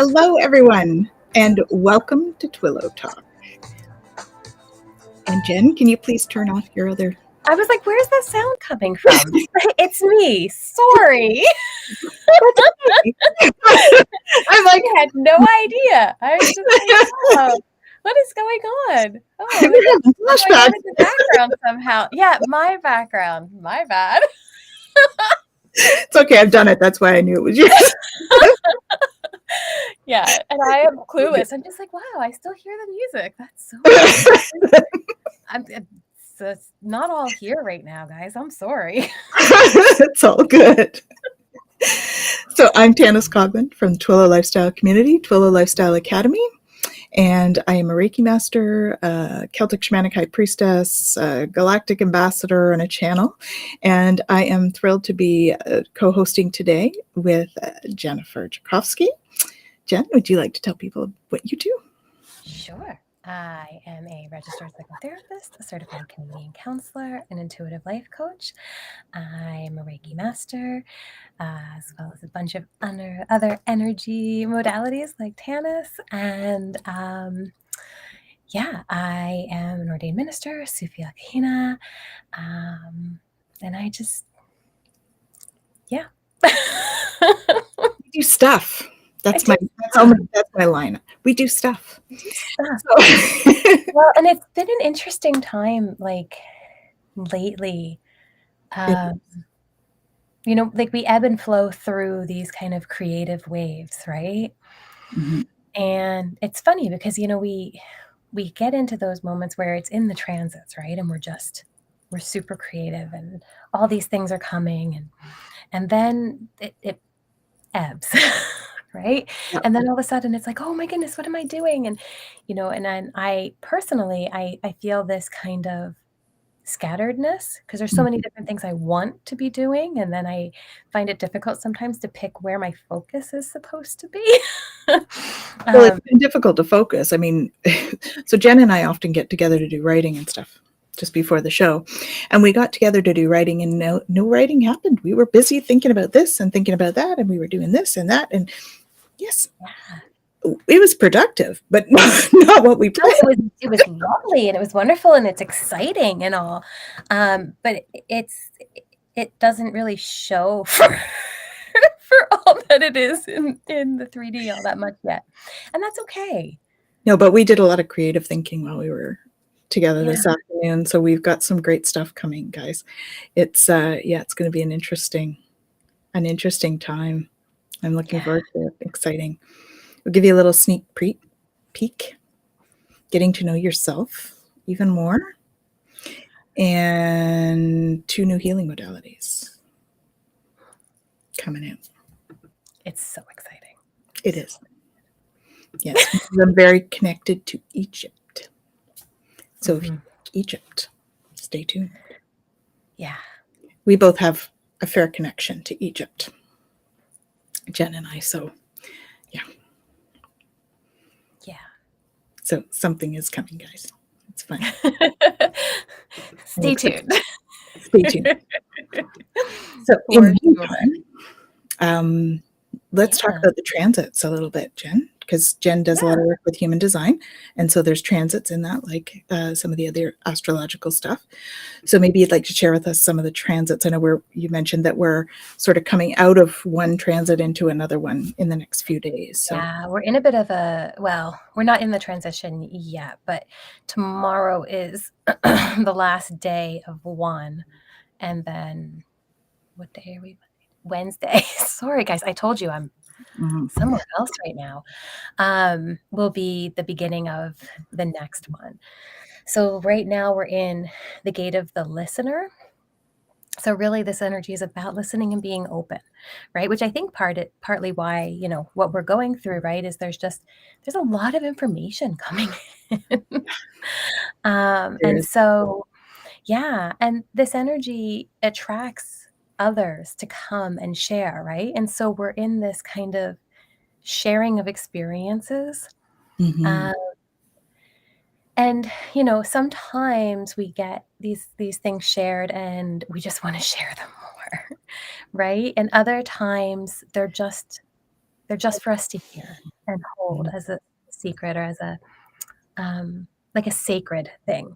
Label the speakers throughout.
Speaker 1: Hello, everyone, and welcome to Twillow Talk. And Jen, can you please turn off your other...
Speaker 2: I was like, where's the sound coming from? It's me. Sorry.
Speaker 1: I'm like,
Speaker 2: I had no idea. I was just like, oh, what is going on? Oh,
Speaker 1: I'm having
Speaker 2: what's
Speaker 1: flashbacks.
Speaker 2: going on in the background somehow. Yeah, my background. My bad.
Speaker 1: It's okay, I've done it. That's why I knew it was yours.
Speaker 2: Yeah, and I am clueless. I'm just like, wow, I still hear the music. That's so it's not all here right now, guys. I'm sorry.
Speaker 1: It's all good. So I'm Tanis Coughlin from Twillow Lifestyle Community, Twillow Lifestyle Academy, and I am a Reiki Master, a Celtic Shamanic High Priestess, a Galactic Ambassador, and a channel. And I am thrilled to be co-hosting today with Jennifer Jurkofsky. Jen, would you like to tell people what you do?
Speaker 2: Sure. I am a registered psychotherapist, a certified Canadian counselor, an intuitive life coach. I am a Reiki master, as well as a bunch of other energy modalities like Tanis. And I am an ordained minister, Sufi Al Kahina. And I just,
Speaker 1: You do stuff. That's my line. We do stuff.
Speaker 2: Well, and it's been an interesting time, like lately. We ebb and flow through these kind of creative waves, right?
Speaker 1: Mm-hmm.
Speaker 2: And it's funny because, we get into those moments where it's in the transits, right? And we're super creative and all these things are coming and then it ebbs, right?
Speaker 1: Yep.
Speaker 2: And then all of a sudden it's like, oh my goodness, what am I doing? And, and then I personally, I feel this kind of scatteredness because there's so many different things I want to be doing. And then I find it difficult sometimes to pick where my focus is supposed to be.
Speaker 1: Well, it's been difficult to focus. I mean, so Jen and I often get together to do writing and stuff just before the show. And we got together to do writing and no writing happened. We were busy thinking about this and thinking about that. And we were doing this and that. And yes, it was productive, but not what we planned.
Speaker 2: It was lovely and it was wonderful and it's exciting and all. But it doesn't really show for all that it is in the 3D all that much yet. And that's okay.
Speaker 1: No, but we did a lot of creative thinking while we were together this afternoon. So we've got some great stuff coming, guys. It's it's going to be an interesting time. I'm looking forward to it. Exciting. We'll give you a little sneak peek, getting to know yourself even more, and 2 new healing modalities coming out.
Speaker 2: It's so exciting.
Speaker 1: It is. Yes, I'm very connected to Egypt. So if you like Egypt, stay tuned.
Speaker 2: Yeah.
Speaker 1: We both have a fair connection to Egypt, Jen and I, so yeah.
Speaker 2: Yeah.
Speaker 1: So something is coming, guys. It's fun.
Speaker 2: Stay tuned.
Speaker 1: Stay tuned. So in the meantime, let's talk about the transits a little bit, Jen, because Jen does a lot of work with human design. And so there's transits in that, like some of the other astrological stuff. So maybe you'd like to share with us some of the transits. I know you mentioned that we're sort of coming out of one transit into another one in the next few days. So.
Speaker 2: Yeah, we're in a bit of we're not in the transition yet, but tomorrow is the last day of one. And then what day are we? Wednesday. Sorry, guys. I told you I'm somewhere else right now. Will be the beginning of the next one. So right now we're in the gate of the listener. So really this energy is about listening and being open, right? Which I think partly why, what we're going through, right, is there's a lot of information coming in. And so, and this energy attracts others to come and share, right? And so we're in this kind of sharing of experiences. And, sometimes we get these things shared and we just want to share them more, right? And other times they're just They're just for us to hear and hold as a secret or as a like a sacred thing,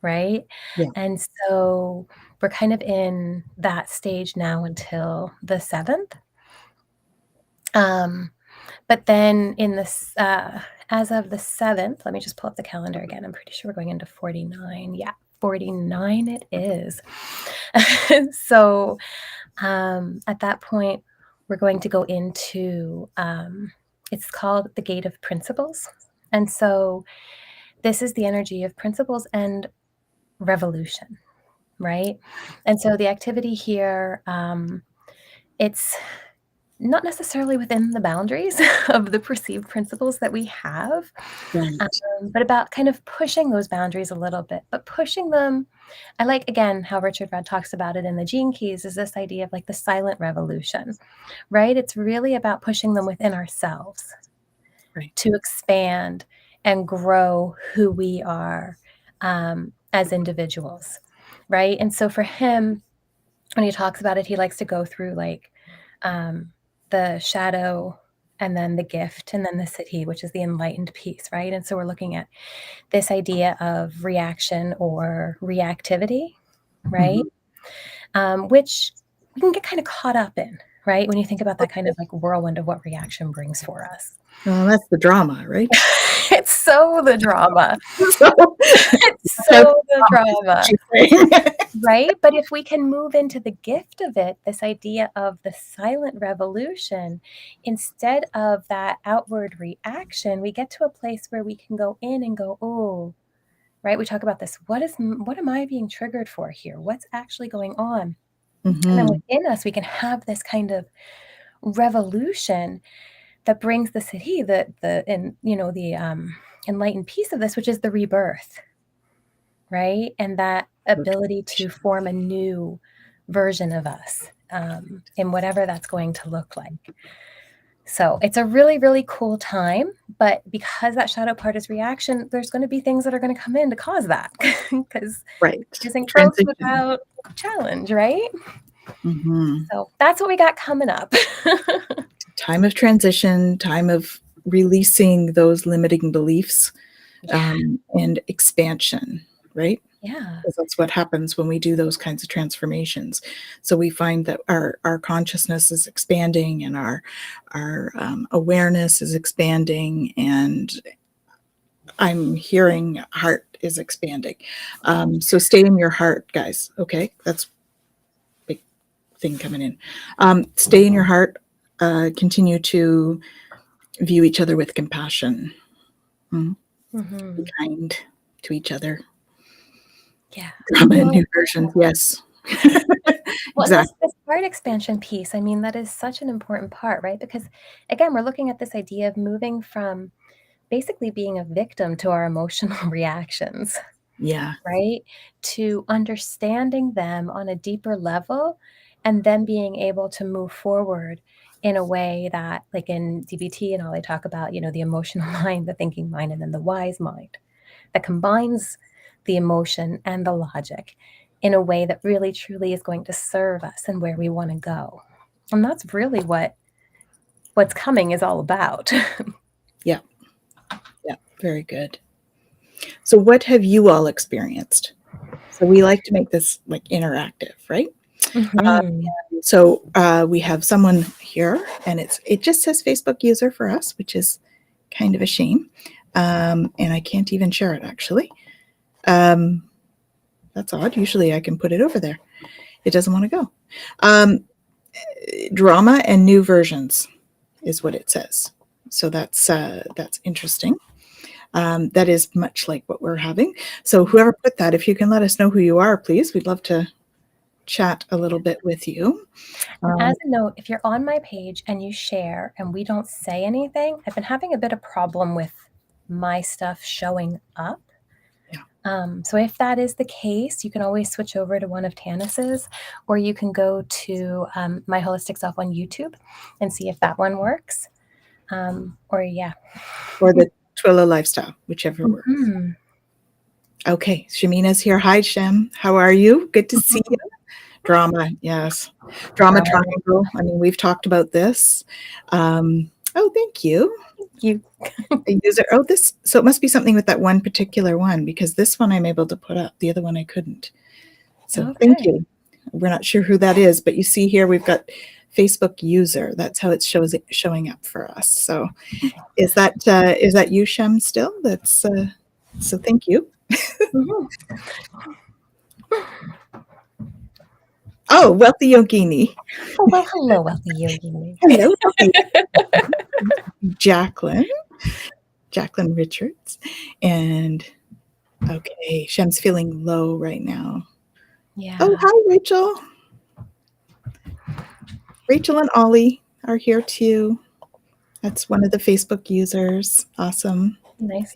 Speaker 2: right?
Speaker 1: Yeah.
Speaker 2: And so we're kind of in that stage now until the 7th. But then in this, as of the 7th, let me just pull up the calendar again. I'm pretty sure we're going into 49. Yeah, 49 it is. So at that point, we're going to go into, it's called the Gate of Principles. And so this is the energy of principles and revolution, right? And so the activity here, it's not necessarily within the boundaries of the perceived principles that we have,
Speaker 1: Right.
Speaker 2: but about kind of pushing those boundaries a little bit, but pushing them. I like, again, how Richard Rudd talks about it in the Gene Keys is this idea of like the silent revolution, right? It's really about pushing them within ourselves to expand and grow who we are as individuals, right? And so for him, when he talks about it, he likes to go through like the shadow and then the gift and then the siddhi, which is the enlightened piece, right? And so we're looking at this idea of reaction or reactivity, right? Which we can get kind of caught up in, right? When you think about that kind of like whirlwind of what reaction brings for us.
Speaker 1: Well, that's the drama, right?
Speaker 2: It's so the drama.
Speaker 1: So,
Speaker 2: It's so the drama. Right? But if we can move into the gift of it, this idea of the silent revolution, instead of that outward reaction, we get to a place where we can go in and go, oh, right? We talk about this. What am I being triggered for here? What's actually going on? And then within us, we can have this kind of revolution that brings the siddhi, the enlightened piece of this, which is the rebirth, right? And that ability to form a new version of us in whatever that's going to look like. So it's a really, really cool time, but because that shadow part is reaction, there's going to be things that are going to come in to cause that because it isn't growth without challenge, right? So that's what we got coming up.
Speaker 1: Time of transition, time of releasing those limiting beliefs and expansion, right?
Speaker 2: Yeah.
Speaker 1: Because that's what happens when we do those kinds of transformations. So we find that our consciousness is expanding and our awareness is expanding, and I'm hearing heart is expanding. So stay in your heart, guys. Okay, that's a big thing coming in. Stay in your heart. Continue to view each other with compassion. Be kind to each other.
Speaker 2: Yeah.
Speaker 1: New versions, yes.
Speaker 2: Well,
Speaker 1: Exactly.
Speaker 2: this heart expansion piece, I mean, that is such an important part, right? Because again, we're looking at this idea of moving from basically being a victim to our emotional reactions.
Speaker 1: Yeah.
Speaker 2: Right? To understanding them on a deeper level and then being able to move forward in a way that, like in DBT and all, they talk about, the emotional mind, the thinking mind, and then the wise mind that combines the emotion and the logic in a way that really truly is going to serve us and where we want to go. And that's really what's coming is all about.
Speaker 1: Yeah. Yeah. Very good. So what have you all experienced? So we like to make this like interactive, right? So we have someone here, and it just says Facebook user for us, which is kind of a shame. And I can't even share it, actually. That's odd. Usually I can put it over there. It doesn't want to go. Drama and new versions is what it says. So that's interesting. That is much like what we're having. So whoever put that, if you can let us know who you are, please. We'd love to chat a little bit with you.
Speaker 2: As a note, if you're on my page and you share and we don't say anything, I've been having a bit of problem with my stuff showing up. So if that is the case, you can always switch over to one of Tanis's, or you can go to My Holistic Self on YouTube and see if that one works. Or
Speaker 1: the Twillow lifestyle, whichever works. Okay, Shamina's here. Hi, Shem. How are you? Good to see you. Drama, yes. Drama triangle. I mean, we've talked about this. Oh, thank you.
Speaker 2: Thank you.
Speaker 1: A user. Oh, this. So it must be something with that one particular one, because this one I'm able to put up. The other one I couldn't. So thank
Speaker 2: Okay.
Speaker 1: you. We're not sure who that is, but you see here we've got Facebook user. That's how it's showing up for us. So is that you, Shem, still? That's so thank you.
Speaker 2: Mhm.
Speaker 1: Oh, Wealthy Yogini.
Speaker 2: Oh, well, hello, Wealthy Yogini.
Speaker 1: Hello, Wealthy Jacqueline Richards. And okay, Shem's feeling low right now.
Speaker 2: Yeah.
Speaker 1: Oh, hi, Rachel. Rachel and Ollie are here too. That's one of the Facebook users. Awesome.
Speaker 2: Nice.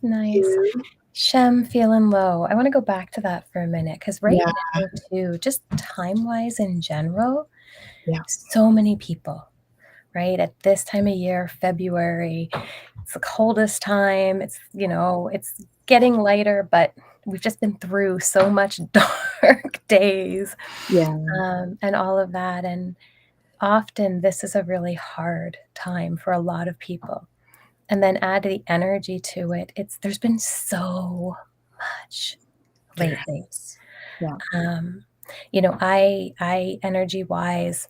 Speaker 2: Shem feeling low. I want to go back to that for a minute, because right now too, just time-wise in general, so many people, right? At this time of year, February, it's the coldest time. It's, it's getting lighter, but we've just been through so much dark days.
Speaker 1: Yeah.
Speaker 2: And all of that. And often this is a really hard time for a lot of people. And then add the energy to it. There's been so much lately.
Speaker 1: Yeah.
Speaker 2: I energy wise,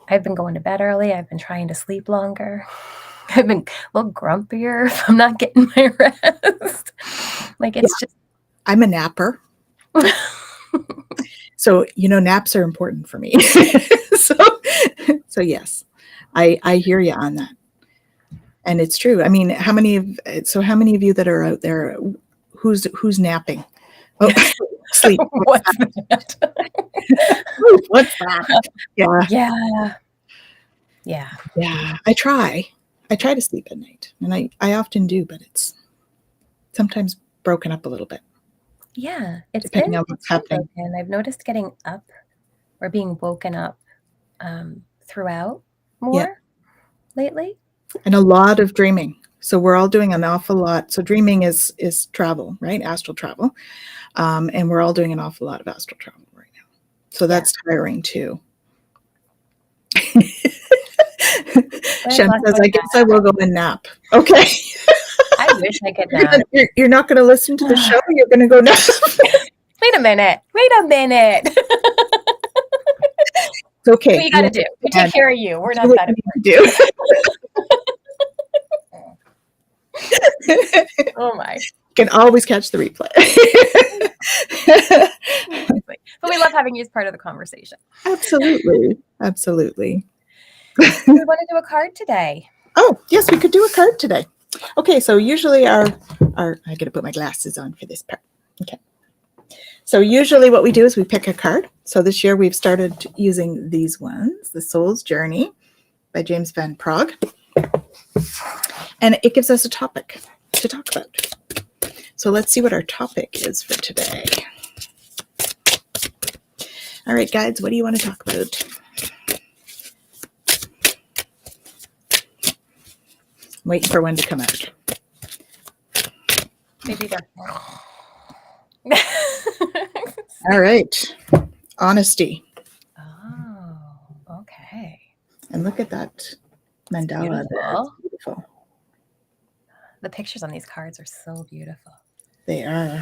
Speaker 2: I've been going to bed early. I've been trying to sleep longer. I've been a little grumpier if I'm not getting my rest. Like it's just.
Speaker 1: I'm a napper. So, naps are important for me. so yes, I hear you on that. And it's true. I mean, how many of you that are out there, who's napping? Oh, sleep.
Speaker 2: What's that?
Speaker 1: What's that? Yeah. I try to sleep at night, and I often do, but it's sometimes broken up a little bit.
Speaker 2: Yeah, it's
Speaker 1: depending on what's happening.
Speaker 2: Broken. I've noticed getting up or being woken up throughout more lately.
Speaker 1: And a lot of dreaming. So we're all doing an awful lot. So dreaming is travel, right? Astral travel. And we're all doing an awful lot of astral travel right now. So that's tiring too. Shem says, I guess I will go and nap. Okay.
Speaker 2: I wish I could nap.
Speaker 1: You're not going to listen to the show? You're going to go nap?
Speaker 2: Wait a minute.
Speaker 1: It's okay.
Speaker 2: What you got to do? We take care of you. We're not that important. Oh my.
Speaker 1: You can always catch the replay.
Speaker 2: But we love having you as part of the conversation.
Speaker 1: Absolutely.
Speaker 2: We want to do a card today.
Speaker 1: Oh, yes, we could do a card today. Okay, so usually I got to put my glasses on for this part. Okay. So usually what we do is we pick a card. So this year we've started using these ones, The Soul's Journey by James Van Praagh. And it gives us a topic to talk about. So let's see what our topic is for today. All right, guides, what do you want to talk about? I'm waiting for one to come out.
Speaker 2: Maybe they're.
Speaker 1: All right. Honesty.
Speaker 2: Oh, okay.
Speaker 1: And look at that mandala.
Speaker 2: Beautiful.
Speaker 1: That's beautiful.
Speaker 2: The pictures on these cards are so beautiful.
Speaker 1: They are.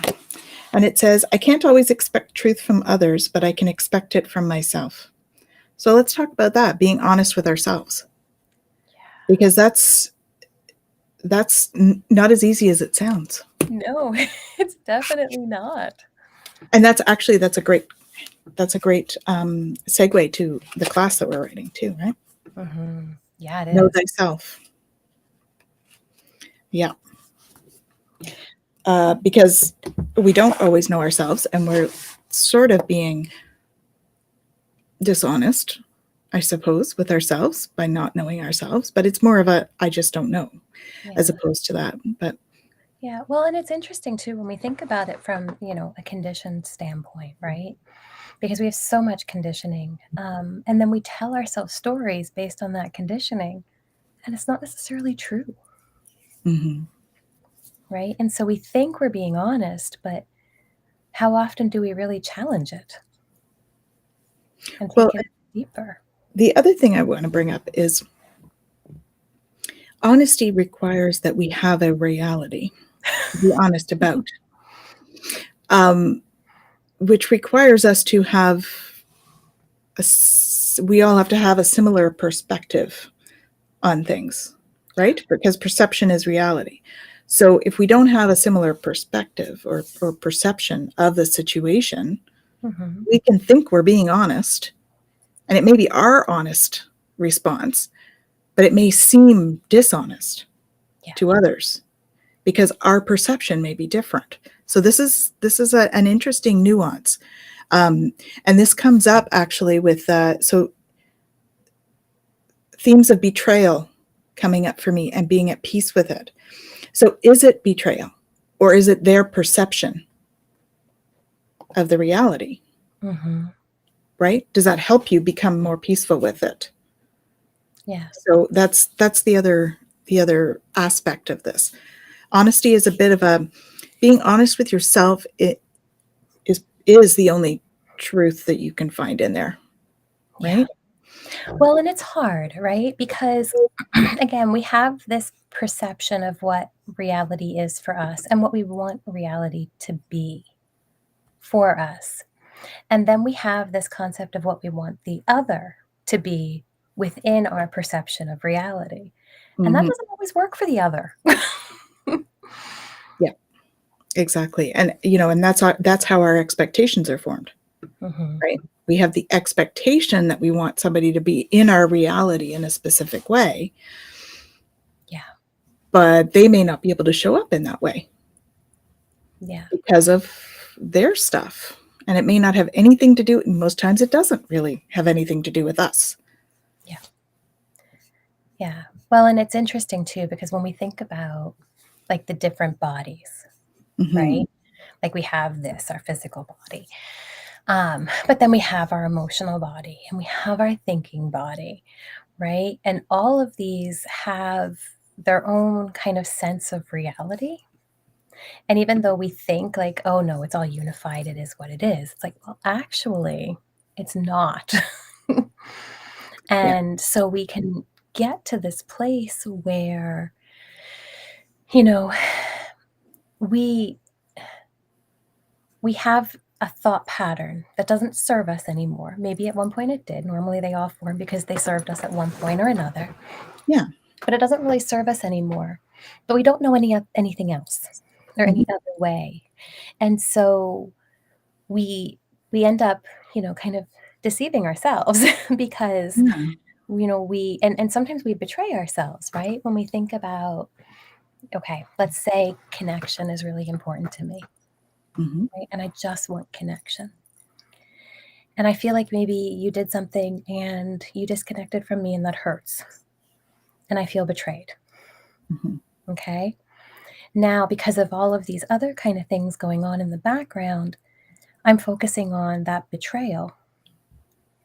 Speaker 1: And it says, I can't always expect truth from others, but I can expect it from myself. So let's talk about that, being honest with ourselves. Yeah. Because that's not as easy as it sounds.
Speaker 2: No, it's definitely not.
Speaker 1: And that's a great segue to the class that we're writing too, right?
Speaker 2: Mm-hmm. Yeah, it is.
Speaker 1: Know thyself. Yeah. Because we don't always know ourselves, and we're sort of being dishonest, I suppose, with ourselves by not knowing ourselves. But it's more of a I just don't know, as opposed to that. But
Speaker 2: yeah, well, and it's interesting too when we think about it from a conditioned standpoint, right? Because we have so much conditioning, and then we tell ourselves stories based on that conditioning, and it's not necessarily true.
Speaker 1: Mm-hmm.
Speaker 2: Right? And so we think we're being honest, but how often do we really challenge it? and
Speaker 1: Well,
Speaker 2: take it deeper.
Speaker 1: the other thing I want to bring up is honesty requires that we have a reality to be honest about, which requires us to have we all have to have a similar perspective on things, right? Because perception is reality. So if we don't have a similar perspective or perception of the situation,
Speaker 2: Mm-hmm.
Speaker 1: we can think we're being honest, and it may be our honest response, but it may seem dishonest to others because our perception may be different. So this is an interesting nuance, and this comes up actually with so themes of betrayal coming up for me and being at peace with it. So is it betrayal, or is it their perception of the reality?
Speaker 2: Mm-hmm.
Speaker 1: Right? Does that help you become more peaceful with it?
Speaker 2: Yes.
Speaker 1: So that's the other aspect of this. Honesty is a bit of a being honest with yourself. It is the only truth that you can find in there, right?
Speaker 2: Yeah. Well, and it's hard, right? Because again, we have this perception of what reality is for us and what we want reality to be for us. And then we have this concept of what we want the other to be within our perception of reality. And that
Speaker 1: Mm-hmm.
Speaker 2: doesn't always work for the other.
Speaker 1: Yeah, exactly. And and that's how our expectations are formed,
Speaker 2: Mm-hmm.
Speaker 1: right? We have the expectation that we want somebody to be in our reality in a specific way,
Speaker 2: Yeah.
Speaker 1: but they may not be able to show up in that way
Speaker 2: Yeah.
Speaker 1: because of their stuff. And it may not have anything to do, and most times it doesn't really have anything to do with us.
Speaker 2: Yeah. Yeah. Well, and it's interesting too, because when we think about like the different bodies,
Speaker 1: Mm-hmm.
Speaker 2: right? Like we have this, our physical body. But then we have our emotional body and we have our thinking body, right? And all of these have their own kind of sense of reality. And even though we think like, oh no, it's all unified, it is what it is, it's like, well, actually, it's not.
Speaker 1: Yeah.
Speaker 2: And so we can get to this place where, you know, we we have a thought pattern that doesn't serve us anymore. Maybe at one point it did. Normally they all form because they served us at one point or another.
Speaker 1: Yeah.
Speaker 2: But it doesn't really serve us anymore. But we don't know anything else or
Speaker 1: Mm-hmm.
Speaker 2: any other way. And so we end up, kind of deceiving ourselves because,
Speaker 1: Yeah.
Speaker 2: we and sometimes we betray ourselves, right? When we think about, okay, let's say connection is really important to me,
Speaker 1: Mm-hmm.
Speaker 2: right? And I just want connection. And I feel like maybe you did something and you disconnected from me and that hurts. And I feel betrayed.
Speaker 1: Mm-hmm.
Speaker 2: Okay. Now, because of all of these other kind of things going on in the background, I'm focusing on that betrayal.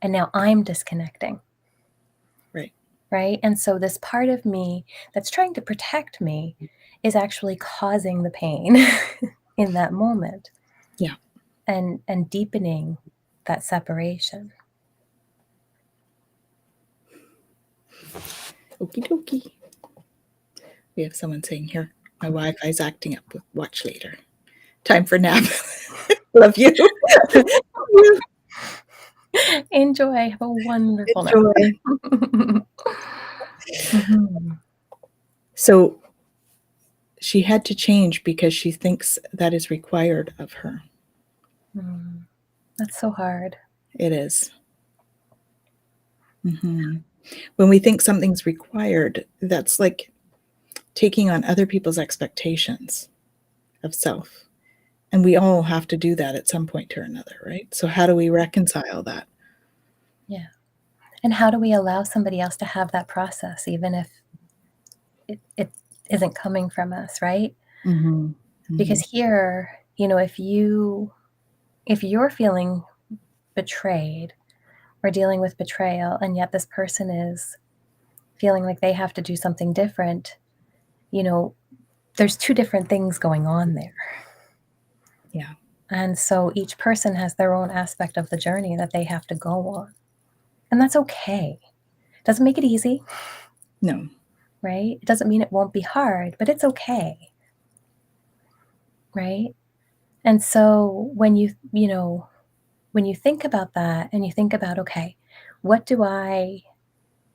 Speaker 2: And now I'm disconnecting.
Speaker 1: Right.
Speaker 2: Right. And so this part of me that's trying to protect me is actually causing the pain in that moment
Speaker 1: Yeah.
Speaker 2: and deepening that separation.
Speaker 1: Okie dokie. We have someone saying here, my Wi-Fi's acting up. Watch later. Time for nap. Love you.
Speaker 2: Enjoy. Have a wonderful night.
Speaker 1: Enjoy.
Speaker 2: Mhm.
Speaker 1: So she had to change because she thinks that is required of her.
Speaker 2: That's so hard.
Speaker 1: It is. Mm-hmm. When we think something's required, that's like taking on other people's expectations of self. And we all have to do that at some point or another, right? So how do we reconcile that?
Speaker 2: Yeah. And how do we allow somebody else to have that process, even if it isn't coming from us, right?
Speaker 1: Mm-hmm.
Speaker 2: Because
Speaker 1: Mm-hmm.
Speaker 2: here, if you're feeling betrayed or dealing with betrayal, and yet this person is feeling like they have to do something different, there's two different things going on there.
Speaker 1: Yeah.
Speaker 2: And so each person has their own aspect of the journey that they have to go on. And that's okay. Doesn't make it easy,
Speaker 1: No.
Speaker 2: right? It doesn't mean it won't be hard, but it's okay. Right? And so when when you think about that and you think about, okay, what do I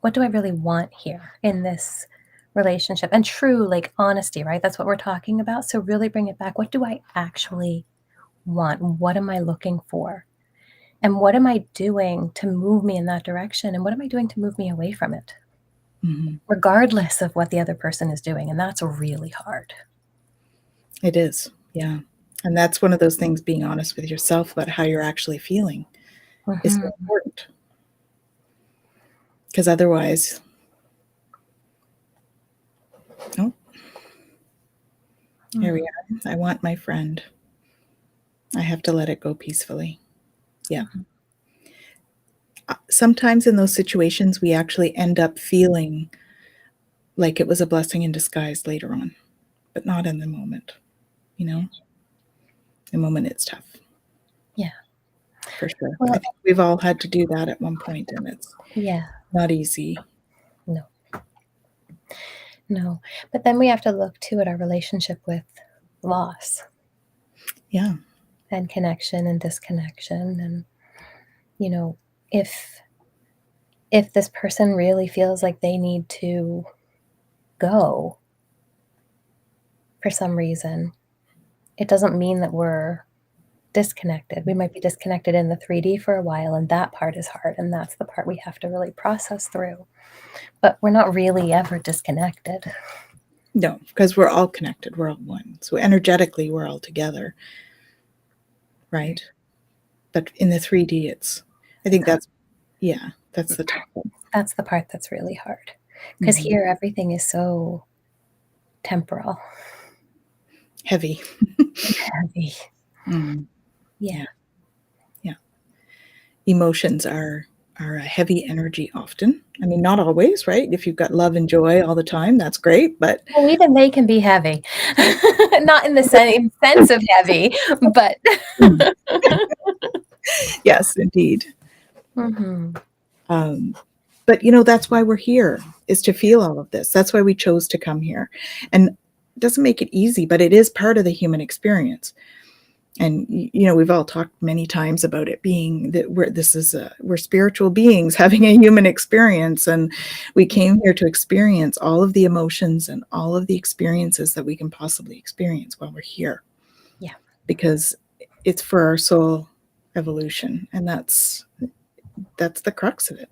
Speaker 2: really want here in this relationship? And true, like honesty, right? That's what we're talking about. So really bring it back. What do I actually want? What am I looking for? And what am I doing to move me in that direction? And what am I doing to move me away from it?
Speaker 1: Mm-hmm.
Speaker 2: Regardless of what the other person is doing. And that's really hard.
Speaker 1: It is. Yeah. And that's one of those things, being honest with yourself about how you're actually feeling is so important. Because otherwise, oh, here we are. I want my friend. I have to let it go peacefully. Yeah. Sometimes in those situations, we actually end up feeling like it was a blessing in disguise later on, but not in the moment. The moment it's tough.
Speaker 2: Yeah.
Speaker 1: For sure.
Speaker 2: Well,
Speaker 1: I think we've all had to do that at one point, and it's not easy.
Speaker 2: No. No. But then we have to look too at our relationship with loss.
Speaker 1: Yeah.
Speaker 2: And connection and disconnection. And, if this person really feels like they need to go for some reason, it doesn't mean that we're disconnected. We might be disconnected in the 3D for a while, and that part is hard, and that's the part we have to really process through. But we're not really ever disconnected.
Speaker 1: No, because we're all connected. We're all one. So energetically, we're all together. Right? But in the 3D, I think that's the tough one.
Speaker 2: That's the part that's really hard. Because here, everything is so temporal.
Speaker 1: Heavy.
Speaker 2: Heavy. Yeah.
Speaker 1: Emotions are a heavy energy often. I mean, not always, right? If you've got love and joy all the time, that's great. But
Speaker 2: well, even they can be heavy. Not in the same sense of heavy, but
Speaker 1: yes, indeed. But that's why we're here, is to feel all of this. That's why we chose to come here. And it doesn't make it easy, but it is part of the human experience. And we've all talked many times about it being that we're spiritual beings having a human experience, and we came here to experience all of the emotions and all of the experiences that we can possibly experience while we're here.
Speaker 2: Yeah.
Speaker 1: Because it's for our soul evolution, and that's the crux of it.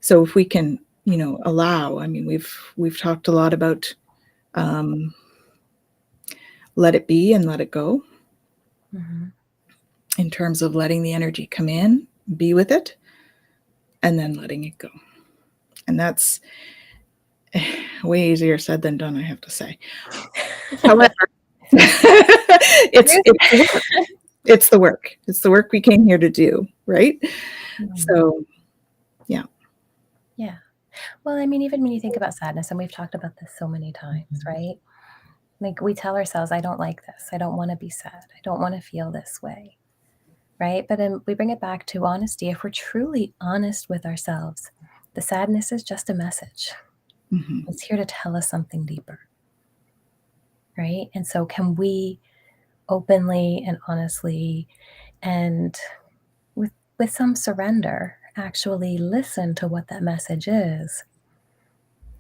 Speaker 1: So if we can, allow, I mean, we've talked a lot about let it be and let it go. In terms of letting the energy come in, be with it, and then letting it go. And that's way easier said than done, I have to say. However, it's the work. It's the work we came here to do, right? So, yeah.
Speaker 2: Yeah. Well, I mean, even when you think about sadness, and we've talked about this so many times, right? Like we tell ourselves, I don't like this. I don't want to be sad. I don't want to feel this way. Right? But then we bring it back to honesty. If we're truly honest with ourselves, the sadness is just a message. It's here to tell us something deeper. Right? And so can we openly and honestly and with some surrender actually listen to what that message is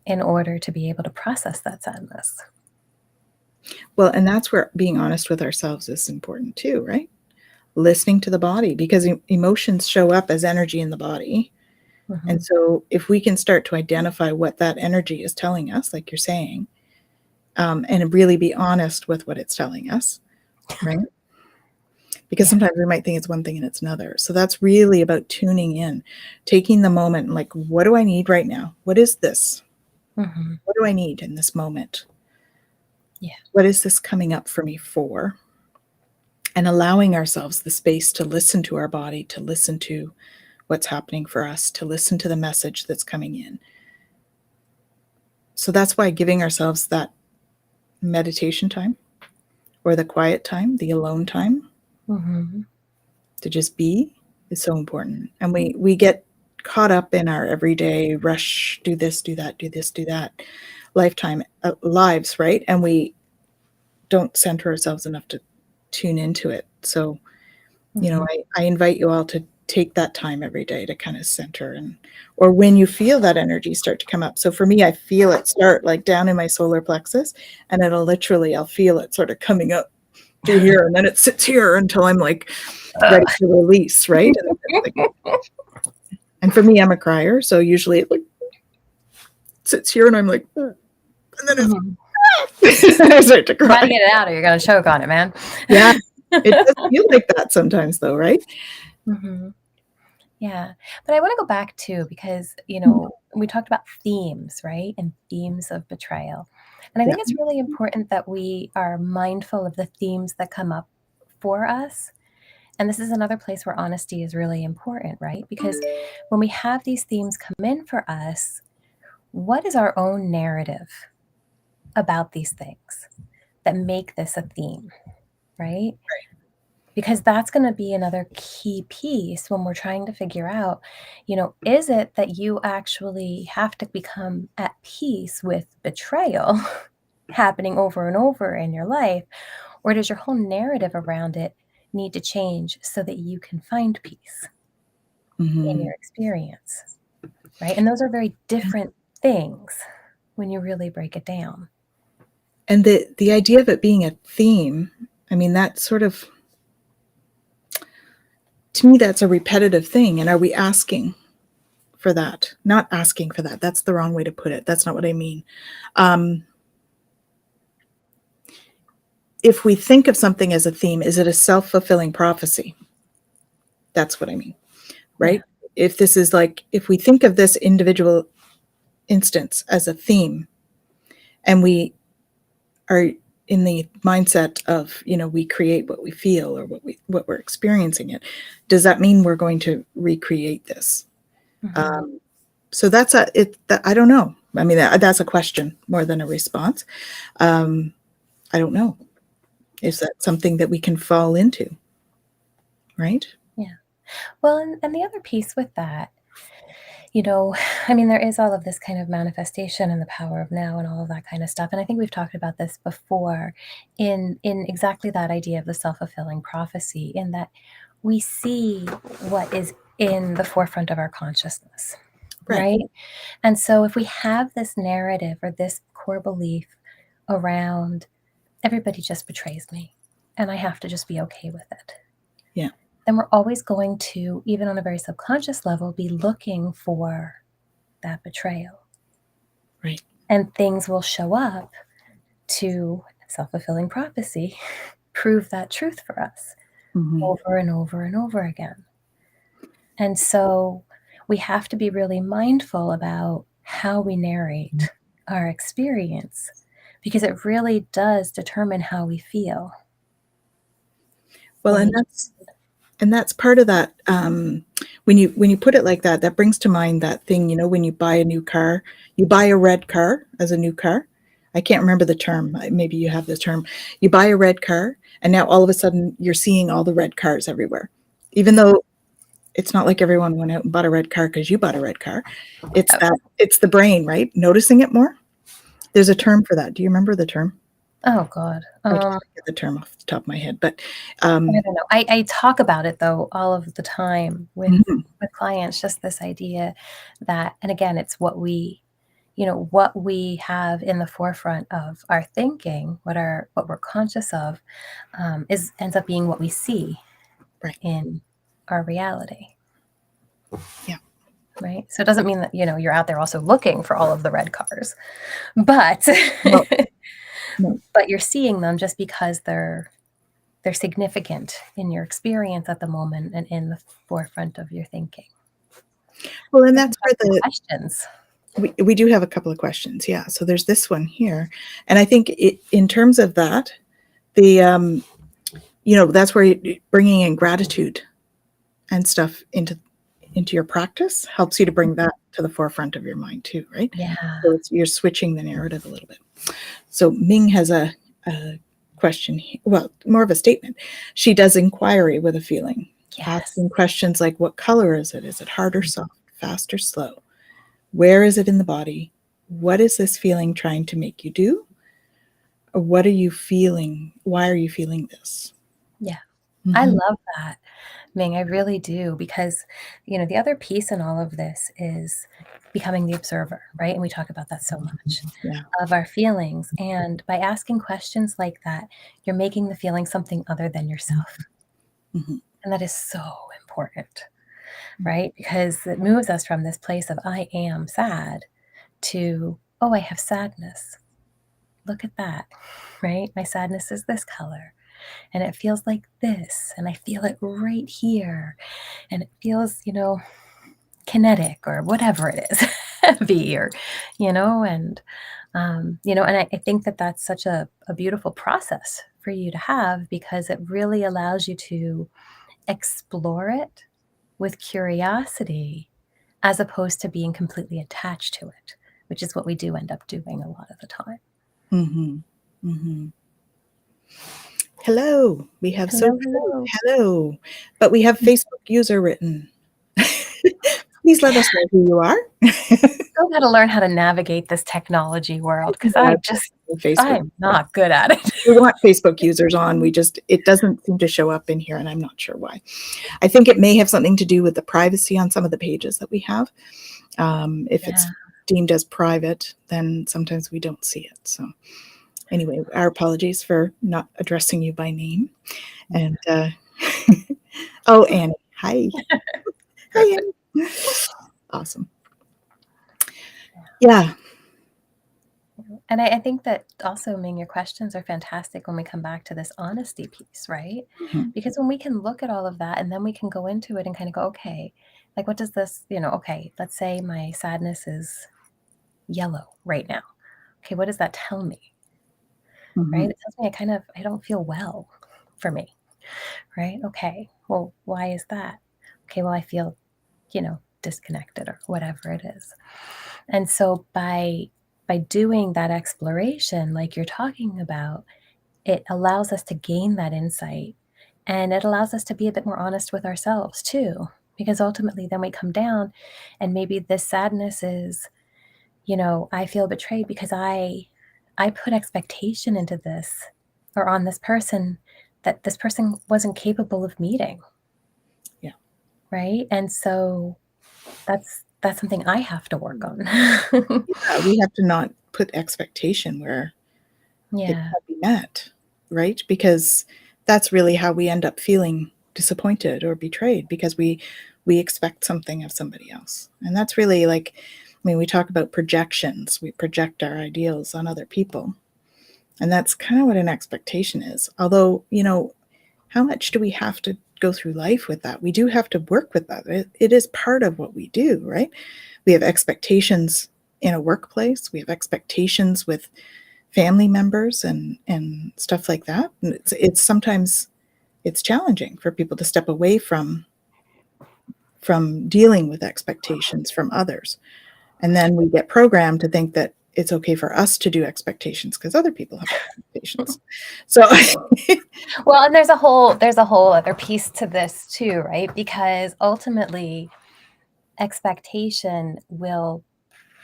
Speaker 2: in order to be able to process that sadness?
Speaker 1: Well, and that's where being honest with ourselves is important too, right? Listening to the body, because emotions show up as energy in the body. And so if we can start to identify what that energy is telling us, like you're saying, and really be honest with what it's telling us, right? Because sometimes we might think it's one thing and it's another. So that's really about tuning in, taking the moment and like, what do I need right now? What is this? What do I need in this moment?
Speaker 2: Yeah.
Speaker 1: What is this coming up for me for? And allowing ourselves the space to listen to our body, to listen to what's happening for us, to listen to the message that's coming in. So that's why giving ourselves that meditation time or the quiet time, the alone time,
Speaker 2: Mhm.
Speaker 1: To just be is so important. And we get caught up in our everyday rush, do this, do that, do this, do that, lifetime lives, right? And we don't center ourselves enough to tune into it. So,
Speaker 2: Mhm.
Speaker 1: I invite you all to take that time every day to kind of center, or when you feel that energy start to come up. So for me, I feel it start like down in my solar plexus, and I'll feel it sort of coming up through here, and then it sits here until I'm like ready to release, right? And for me, I'm a crier, so usually it like sits here, and I'm like, "Mm," and then
Speaker 2: Mhm.
Speaker 1: I start to
Speaker 2: You gotta
Speaker 1: cry.
Speaker 2: get it out or you're gonna choke on it, man.
Speaker 1: Yeah, it does feel like that sometimes, though, right?
Speaker 2: Mhm. Yeah. But I wanna go back too because, we talked about themes, right? And themes of betrayal. And I
Speaker 1: Yeah,
Speaker 2: think it's really important that we are mindful of the themes that come up for us. And this is another place where honesty is really important, right? Because when we have these themes come in for us, what is our own narrative about these things that make this a theme, right? Because that's going to be another key piece when we're trying to figure out, is it that you actually have to become at peace with betrayal happening over and over in your life, or does your whole narrative around it need to change so that you can find peace in
Speaker 1: hmm
Speaker 2: your experience, right? And those are very different things when you really break it down.
Speaker 1: and the idea of it being a theme, I mean, that's sort of, to me, that's a repetitive thing. And are we asking for that? Not asking for that. That's the wrong way to put it. That's not what I mean. Um, if we think of something as a theme, is it a self-fulfilling prophecy? That's what I mean,
Speaker 2: Yeah.
Speaker 1: right? If this is like, if we think of this individual instance as a theme, and we are in the mindset of, we create what we feel, or what we're experiencing it, does that mean we're going to recreate this?
Speaker 2: Mhm.
Speaker 1: Um, so that's I don't know. I mean, that's a question more than a response. Um, I don't know.
Speaker 2: Yeah.
Speaker 1: Is that something that we can fall into? Right?
Speaker 2: Yeah. Well, and the other piece with that, you know, I mean, there is all of this kind of manifestation and the power of now and all of that kind of stuff. And I think we've talked about this before in exactly that idea of the self-fulfilling prophecy, in that we see what is in the forefront of our consciousness,
Speaker 1: Right.
Speaker 2: right? And so if we have this narrative or this core belief around everybody just betrays me and I have to just be okay with it,
Speaker 1: Yeah.
Speaker 2: then we're always going to, even on a very subconscious level, be looking for that betrayal.
Speaker 1: Right.
Speaker 2: And things will show up to, self fulfilling prophecy, prove that truth for us
Speaker 1: hmm
Speaker 2: over and over and over again. And so we have to be really mindful about how we narrate our experience because it really does determine how we feel
Speaker 1: Well,
Speaker 2: in
Speaker 1: and
Speaker 2: each.
Speaker 1: that's part of that. When you put it like that, that brings to mind that thing. When you buy a new car, you buy a red car as a new car. I can't remember the term. Maybe you have the term. You buy a red car, and now all of a sudden you're seeing all the red cars everywhere, even though it's not like everyone went out and bought a red car because you bought a red car. It's
Speaker 2: Oh,
Speaker 1: that. It's the brain, right? Noticing it more. There's a term for that. Do you remember the term?
Speaker 2: oh God.
Speaker 1: I can't get the term off the top of my head, but
Speaker 2: I
Speaker 1: um,
Speaker 2: don't know. I talk about it though all of the time
Speaker 1: mhm,
Speaker 2: with clients, just this idea that, and again, it's what we have in the forefront of our thinking, what we're conscious of, is ends up being what we see
Speaker 1: right.
Speaker 2: in our reality.
Speaker 1: Yeah.
Speaker 2: Right. So it doesn't mean that, you're out there also looking for all of the red cars, but
Speaker 1: No. No.
Speaker 2: but you're seeing them just because they're significant in your experience at the moment and in the forefront of your thinking.
Speaker 1: Well, and
Speaker 2: I
Speaker 1: that's
Speaker 2: think
Speaker 1: where
Speaker 2: that's some questions.
Speaker 1: we do have a couple of questions. Yeah. So there's this one here, and I think in terms of that, the that's where bringing in gratitude and stuff into your practice helps you to bring that to the forefront of your mind too, right?
Speaker 2: Yeah.
Speaker 1: So you're switching the narrative a little bit. So Ming has a question, well, more of a statement. She does inquiry with a feeling,
Speaker 2: Yes.
Speaker 1: asking questions like, what color is it? Is it hard or soft, fast or slow? Where is it in the body? What is this feeling trying to make you do? Or what are you feeling? Why are you feeling this?
Speaker 2: Yeah.
Speaker 1: Mm-hmm.
Speaker 2: I love that, Ming. I really do, because, the other piece in all of this is becoming the observer, right? And we talk about that so much, of our feelings. And by asking questions like that, you're making the feeling something other than yourself.
Speaker 1: Mm-hmm.
Speaker 2: And that is so important, right? Because it moves us from this place of I am sad to, oh, I have sadness. Look at that, right? My sadness is this color and it feels like this, and I feel it right here, and it feels, kinetic or whatever it is, heavy or, and, and I think that that's such a beautiful process for you to have, because it really allows you to explore it with curiosity as opposed to being completely attached to it, which is what we do end up doing a lot of the time.
Speaker 1: Mm-hmm. Mm-hmm. Hello, we have hello, but we have Facebook user written. Please let us know who you are.
Speaker 2: Still got to learn how to navigate this technology world, because I'm not good at it.
Speaker 1: We want Facebook users on. It doesn't seem to show up in here, and I'm not sure why. I think it may have something to do with the privacy on some of the pages that we have. If it's deemed as private, then sometimes we don't see it. So anyway, our apologies for not addressing you by name. And oh, Annie, hi. Hi, Annie. Awesome. Yeah.
Speaker 2: And I think that also, Ming, your questions are fantastic when we come back to this honesty piece, right?
Speaker 1: Mm-hmm.
Speaker 2: Because when we can look at all of that and then we can go into it and kind of go, okay, like what does this, okay, let's say my sadness is yellow right now. Okay, what does that tell me?
Speaker 1: Mm-hmm.
Speaker 2: Right? It tells me I don't feel well for me, right? Okay, well, why is that? Okay, well, I feel, disconnected or whatever it is. And so by doing that exploration, like you're talking about, it allows us to gain that insight, and it allows us to be a bit more honest with ourselves too, because ultimately then we come down and maybe this sadness is, I feel betrayed because I put expectation into this or on this person that this person wasn't capable of meeting.
Speaker 1: Yeah.
Speaker 2: Right? And so that's something I have to work on.
Speaker 1: Yeah, we have to not put expectation where it can't be met, right? Because that's really how we end up feeling disappointed or betrayed, because we expect something of somebody else. And that's really we talk about projections. We project our ideals on other people. And that's kind of what an expectation is. Although, how much do we have to go through life with that? We do have to work with that. It is part of what we do, right? We have expectations in a workplace. We have expectations with family members and stuff like that. And it's sometimes it's challenging for people to step away from dealing with expectations from others. And then we get programmed to think that it's okay for us to do expectations because other people have expectations. So
Speaker 2: well, and there's a whole other piece to this too, right? Because ultimately expectation will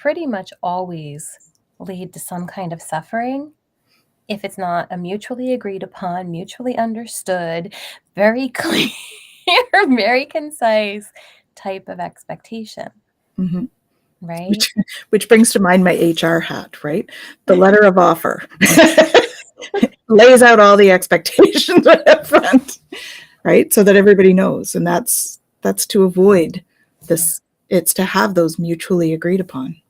Speaker 2: pretty much always lead to some kind of suffering if it's not a mutually agreed upon, mutually understood, very clear, very concise type of expectation.
Speaker 1: mm-hmm.
Speaker 2: Right?
Speaker 1: Which brings to mind my HR hat, right? The letter of offer lays out all the expectations up front, right? So that everybody knows. And that's to avoid this. Yeah. It's to have those mutually agreed upon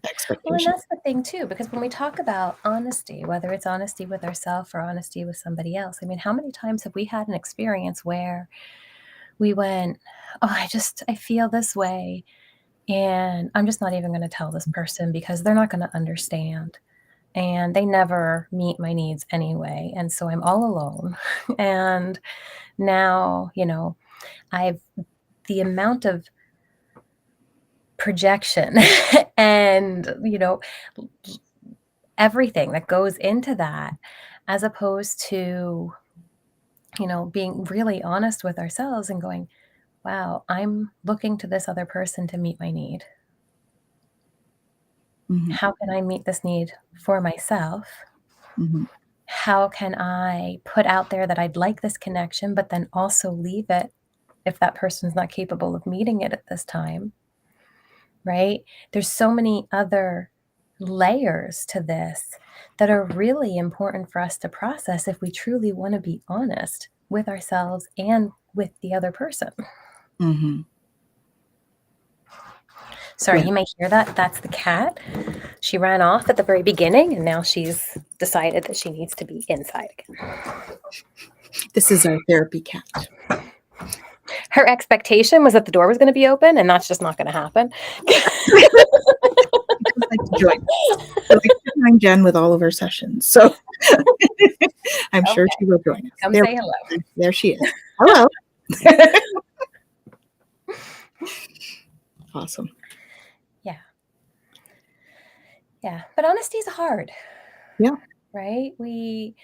Speaker 1: expectations.
Speaker 2: Well, and that's the thing too, because when we talk about honesty, whether it's honesty with ourselves or honesty with somebody else, I mean, how many times have we had an experience where we went, oh, I feel this way, and I'm just not even going to tell this person because they're not going to understand. And they never meet my needs anyway. And so I'm all alone. And now, the amount of projection and, everything that goes into that, as opposed to, being really honest with ourselves and going, wow, I'm looking to this other person to meet my need.
Speaker 1: Mm-hmm.
Speaker 2: How can I meet this need for myself?
Speaker 1: Mm-hmm.
Speaker 2: How can I put out there that I'd like this connection, but then also leave it if that person's not capable of meeting it at this time, right? There's so many other layers to this that are really important for us to process if we truly want to be honest with ourselves and with the other person.
Speaker 1: Mm-hmm.
Speaker 2: Sorry,
Speaker 1: Yeah.
Speaker 2: you may hear that. That's the cat. She ran off at the very beginning, and now she's decided that she needs to be inside again.
Speaker 1: This is our therapy cat.
Speaker 2: Her expectation was that the door was going to be open, and that's just not going to happen.
Speaker 1: She does like to join us. I like to join Jen with all of her sessions, so I'm sure she will join us.
Speaker 2: Come say hello.
Speaker 1: There she is. Hello. Awesome.
Speaker 2: Yeah, but honesty is hard.
Speaker 1: Yeah.
Speaker 2: Right? We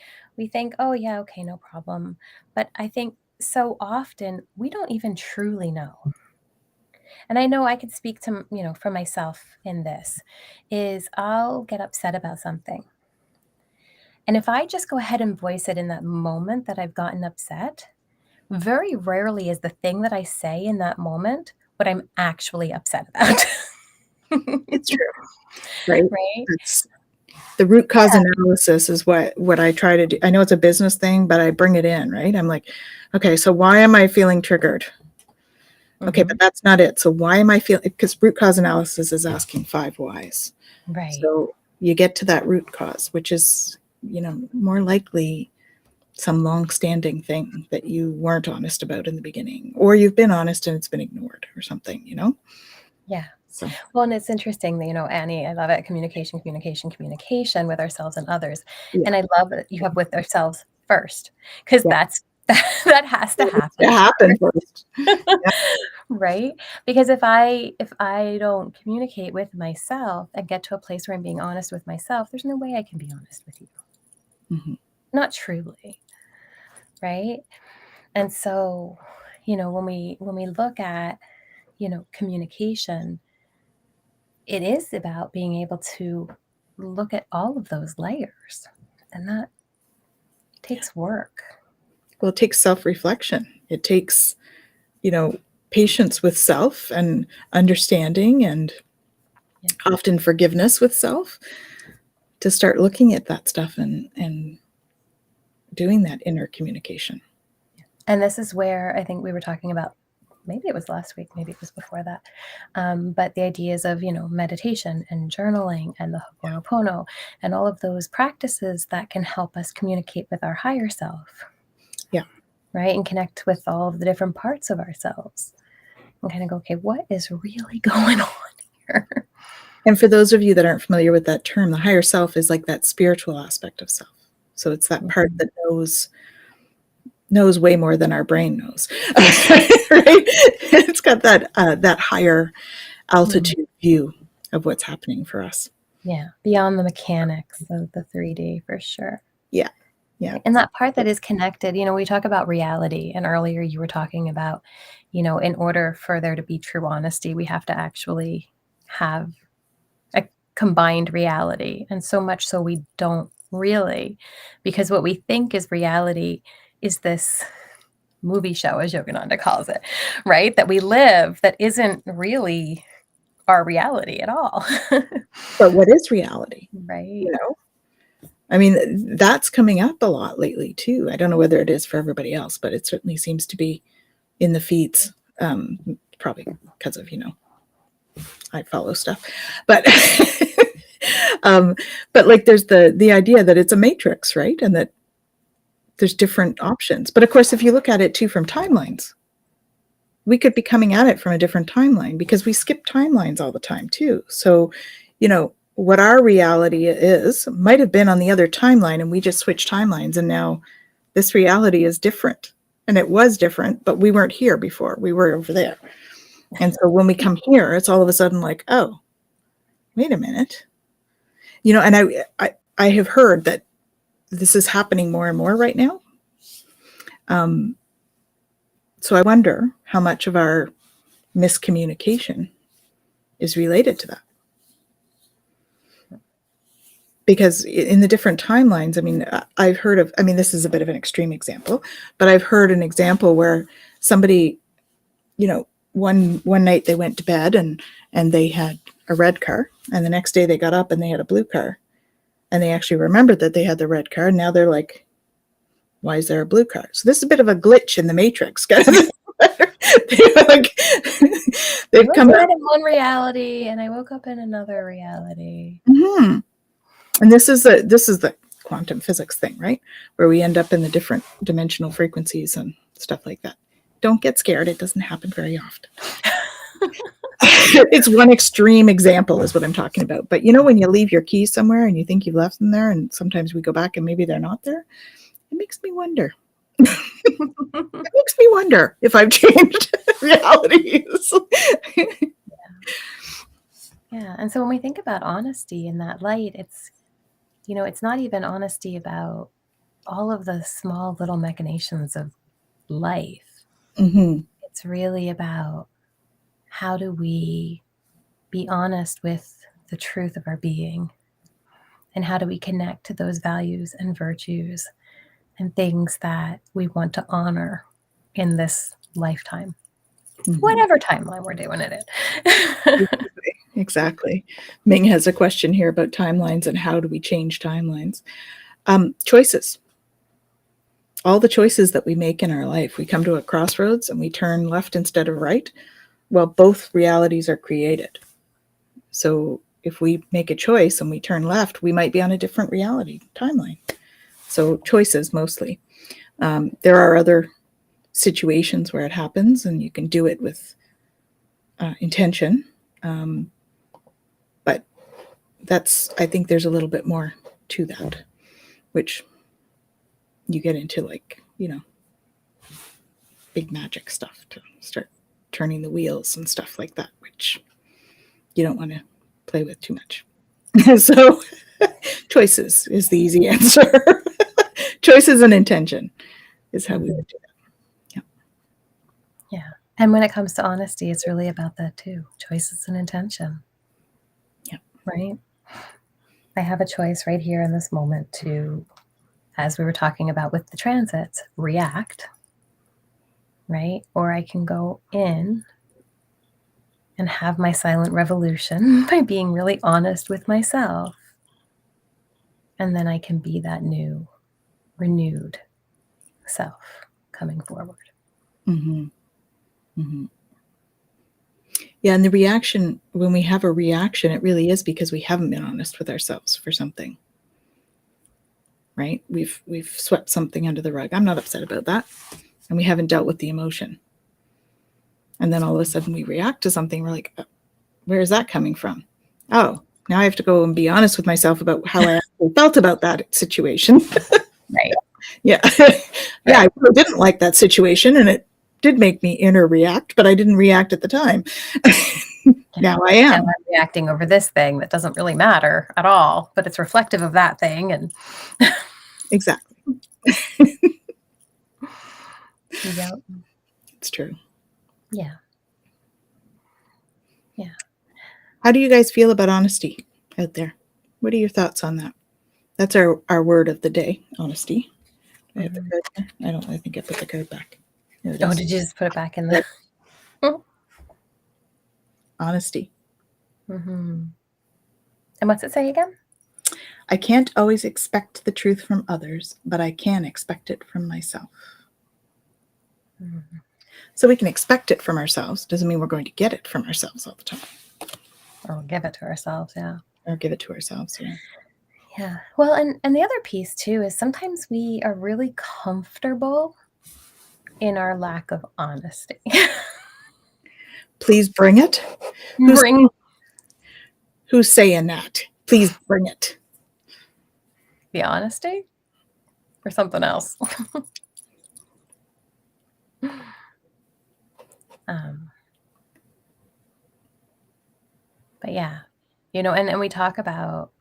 Speaker 2: think, oh yeah, okay, no problem. But I think so often we don't even truly know. And I know I could speak to, for myself in this, is I'll get upset about something. And if I just go ahead and voice it in that moment that I've gotten upset, very rarely is the thing that I say in that moment what I'm actually upset about.
Speaker 1: It's true. Right?
Speaker 2: Right?
Speaker 1: It's the root cause analysis is what I try to do. I know it's a business thing, but I bring it in, right? I'm like, okay, so why am I feeling triggered? Okay, but that's not it. So why am I feeling, because root cause analysis is asking 5 whys.
Speaker 2: Right.
Speaker 1: So you get to that root cause, which is, more likely some long-standing thing that you weren't honest about in the beginning, or you've been honest and it's been ignored or something,
Speaker 2: Yeah.
Speaker 1: So
Speaker 2: Well, and it's interesting that, Annie, I love it. Communication with ourselves and others.
Speaker 1: yeah.
Speaker 2: And I love that you have with ourselves first, because
Speaker 1: Yeah.
Speaker 2: that has to happen.
Speaker 1: It happened first.
Speaker 2: Right? Because if I don't communicate with myself and get to a place where I'm being honest with myself, there's no way I can be honest with you.
Speaker 1: Mm-hmm.
Speaker 2: Not truly. Right? And so, when we look at, communication, it is about being able to look at all of those layers, and that takes work.
Speaker 1: Well, it takes self-reflection. It takes, patience with self and understanding and often forgiveness with self to start looking at that stuff and doing that inner communication.
Speaker 2: And this is where I think we were talking about, maybe it was last week, maybe it was before that, but the ideas of, meditation and journaling and the Ho'oponopono and all of those practices that can help us communicate with our higher self.
Speaker 1: Yeah.
Speaker 2: Right? And connect with all of the different parts of ourselves and kind of go, okay, what is really going on here?
Speaker 1: And for those of you that aren't familiar with that term, the higher self is like that spiritual aspect of self. So it's that part that knows way more than our brain knows. Right? It's got that higher altitude view of what's happening for us.
Speaker 2: Yeah, beyond the mechanics of the 3D for sure.
Speaker 1: Yeah. Yeah.
Speaker 2: And that part that is connected, we talk about reality, and earlier you were talking about, in order for there to be true honesty, we have to actually have a combined reality. And so much so we don't really, because what we think is reality is this movie show, as Yogananda calls it, right? That we live that isn't really our reality at all.
Speaker 1: But what is reality?
Speaker 2: Right.
Speaker 1: I mean, that's coming up a lot lately too. I don't know whether it is for everybody else, but it certainly seems to be in the feeds, probably because of, I follow stuff, but but like there's the idea that it's a matrix, right? And that there's different options. But of course, if you look at it too from timelines, we could be coming at it from a different timeline because we skip timelines all the time too. So, what our reality is might have been on the other timeline and we just switched timelines, and now this reality is different. And it was different, but we weren't here before. We were over there. And so when we come here, it's all of a sudden like, oh, wait a minute. And I have heard that this is happening more and more right now. So I wonder how much of our miscommunication is related to that. Because in the different timelines, I mean, I've heard of, I mean, this is a bit of an extreme example, but I've heard an example where somebody, you know, one night they went to bed and they had a red car, and the next day they got up and they had a blue car, and they actually remembered that they had the red car, and now they're like, why is there a blue car? So this is a bit of a glitch in the matrix. They've come
Speaker 2: out in one reality and I woke up in another reality.
Speaker 1: Mm-hmm. And this is the quantum physics thing, right? Where we end up in the different dimensional frequencies and stuff like that. Don't get scared. It doesn't happen very often. It's one extreme example is what I'm talking about. But you know, when you leave your keys somewhere and you think you've left them there, and sometimes we go back and maybe they're not there, it makes me wonder. It makes me wonder if I've changed realities.
Speaker 2: Yeah. And so when we think about honesty in that light, it's, you know, it's not even honesty about all of the small little machinations of life.
Speaker 1: Mm-hmm.
Speaker 2: It's really about how do we be honest with the truth of our being, and how do we connect to those values and virtues and things that we want to honor in this lifetime, whatever timeline we're doing it in.
Speaker 1: Exactly. Ming has a question here about timelines and how do we change timelines. Choices. All the choices that we make in our life, we come to a crossroads and we turn left instead of right. Well, both realities are created. So if we make a choice and we turn left, we might be on a different reality timeline. So choices mostly. There are other situations where it happens and you can do it with intention. But I think there's a little bit more to that, which you get into, like, you know, big magic stuff to start turning the wheels and stuff like that, which you don't want to play with too much. So choices is the easy answer. Choices and intention is how we would do that.
Speaker 2: Yeah. And when it comes to honesty, it's really about that too. Choices and intention.
Speaker 1: Yeah.
Speaker 2: Right? I have a choice right here in this moment to, as we were talking about with the transits, react, right? Or I can go in and have my silent revolution by being really honest with myself. And then I can be that new, renewed self coming forward.
Speaker 1: Mm-hmm. Mm-hmm. Yeah, and the reaction, when we have a reaction, it really is because we haven't been honest with ourselves for something. Right? We've swept something under the rug. I'm not upset about that. And we haven't dealt with the emotion. And then all of a sudden we react to something. We're like, where is that coming from? Oh, now I have to go and be honest with myself about how I actually felt about that situation.
Speaker 2: Right.
Speaker 1: Yeah. Yeah, I really didn't like that situation, and it did make me inner react, but I didn't react at the time. Now I am.
Speaker 2: Now I'm reacting over this thing that doesn't really matter at all, but it's reflective of that thing. And
Speaker 1: Exactly.
Speaker 2: yep.
Speaker 1: It's true.
Speaker 2: Yeah. Yeah.
Speaker 1: How do you guys feel about honesty out there? What are your thoughts on that? That's our word of the day, honesty. I have the card there. I think I put the card back. There it
Speaker 2: Oh,
Speaker 1: is.
Speaker 2: did you just put it back in the
Speaker 1: Honesty.
Speaker 2: Mm-hmm. And what's it say again?
Speaker 1: I can't always expect the truth from others, but I can expect it from myself.
Speaker 2: Mm-hmm.
Speaker 1: So we can expect it from ourselves. Doesn't mean we're going to get it from ourselves all the time.
Speaker 2: Or we'll give it to ourselves, yeah.
Speaker 1: Or give it to ourselves, yeah.
Speaker 2: Yeah. Well, and the other piece too is sometimes we are really comfortable in our lack of honesty.
Speaker 1: Please bring it. Who's saying that? Please bring it.
Speaker 2: The honesty or something else. But yeah, you know, and we talk about,